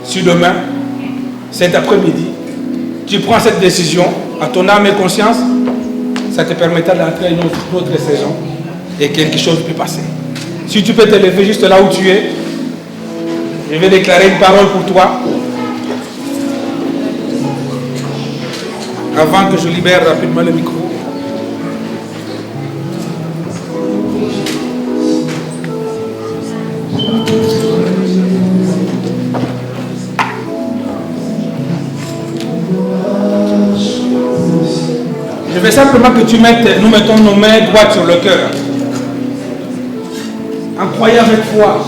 Si demain, cet après-midi, tu prends cette décision à ton âme et conscience, ça te permettra d'entrer dans une autre saison et quelque chose peut passer. Si tu peux te lever juste là où tu es, je vais déclarer une parole pour toi. Avant que je libère rapidement le micro. Je veux simplement que nous mettons nos mains droites sur le cœur. En croyant avec foi.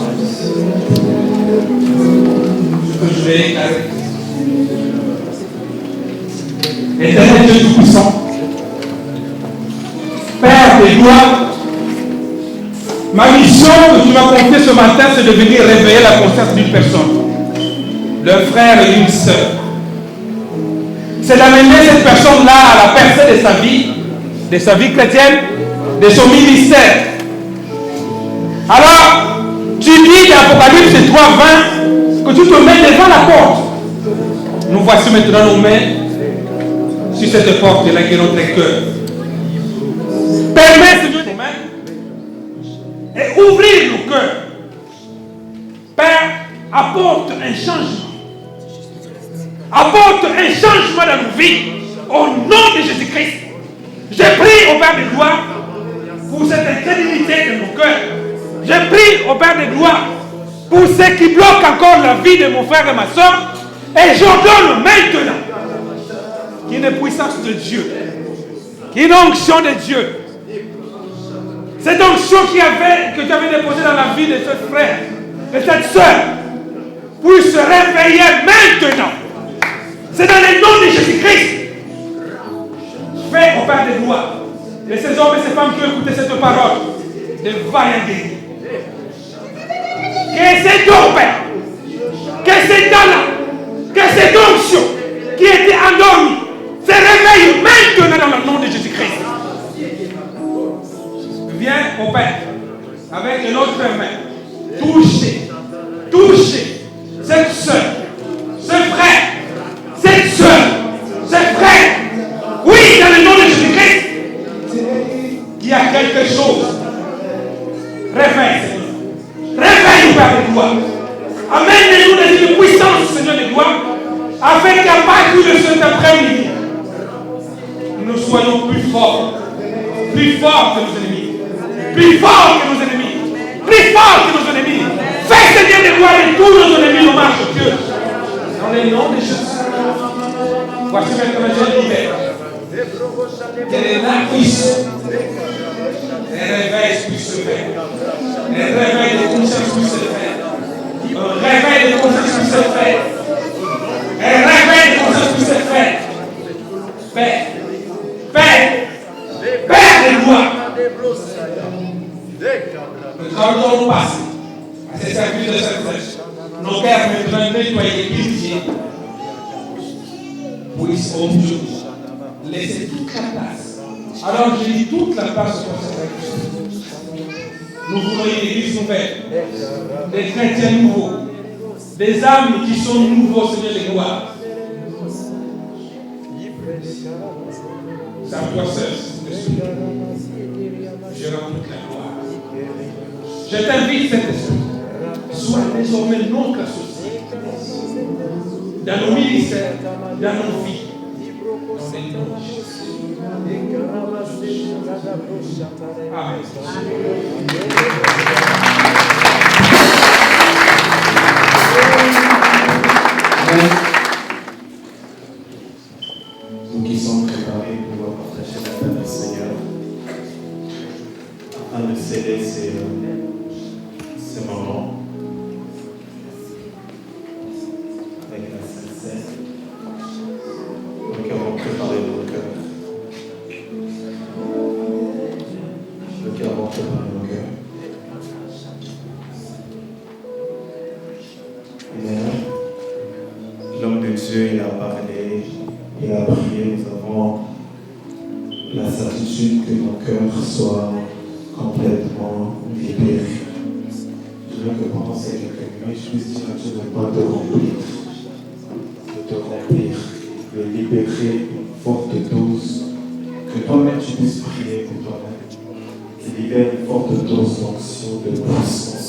Que je vais éclater. Éternel Dieu Tout-Puissant, Père des gloires, ma mission que tu m'as confiée ce matin, c'est de venir réveiller la conscience d'une personne, d'un frère et d'une sœur. C'est d'amener cette personne-là à la percée de sa vie chrétienne, de son ministère. Alors, tu dis dans Apocalypse 3:20 que tu te mets devant la porte. Nous voici maintenant nos mains sur cette porte-là qui est notre cœur. Permets, Seigneur, nos mains et ouvrir nos cœurs. Père, apporte un changement. Apporte un changement dans nos vies. Au nom de Jésus-Christ. Je prie au Père de gloire pour cette incrédulité de nos cœurs. Je prie au Père de gloire pour ce qui bloque encore la vie de mon frère et ma soeur. Et j'ordonne maintenant qu'il y ait une puissance de Dieu, une onction de Dieu. Cette onction que tu avais déposée dans la vie de ce frère, de cette soeur, puisse se réveiller maintenant. C'est dans le nom de Jésus-Christ. Fais au Père de gloire de ces hommes et ces femmes qui ont écouté cette parole de vaillants guéris. Que cet homme, Père, que cet talent, que cette onction qui était endormie se réveille maintenant dans le nom de Jésus-Christ. Viens au Père avec une autre main. Touchez cette soeur, ce frère, cette soeur, ce frère. Oui, dans le nom de Jésus-Christ. Il y a quelque chose. Réveille, Seigneur. Réveille, Père de gloire. Amène-nous dans une puissance, Seigneur de gloire, afin qu'à partir de cet après-midi, nous soyons plus forts que nos ennemis. Plus forts que nos ennemis. Plus forts que nos ennemis. Fais, Seigneur de gloire, et tous nos ennemis nous marchent, Dieu. Dans le nom de Jésus. Voici maintenant je libère. Que les nains puissent. Un réveil puisse se faire. Un réveil de conscience puisse se faire. Un réveil de conscience puisse se faire. Un réveil de conscience puisse se faire. Père. Père de gloire. Nous allons passer à ces services de cette flèche. Nos pères maintenant nettoyer, purifier. Puisse, oh Dieu, laisser toute la place. Alors je dis toute la place pour cette église. Nous voulons une église nouvelle, des chrétiens nouveaux, des âmes qui sont nouveaux, Seigneur de gloire. C'est à toi seul, je rends toute la gloire. Je t'invite, cet esprit, sois désormais notre associé dans nos ministères, dans nos vies. Dans les noms de Jésus. Amen. Nous qui sommes préparés pour partager la table du Seigneur, afin de céder ces moments avec la Sainte Seine. Nous qui avons préparé nos cœurs. Nous qui avons préparé nos cœurs. L'homme de Dieu, il a parlé, il a prié, nous avons la certitude que nos cœurs soient complètement libérés. Je veux que pendant ces quelques minutes, je puisse dire à Dieu de pas te remplir, de libérer une forte dose, que toi-même tu puisses prier pour toi-même, qui libère une forte dose d'onction, de puissance.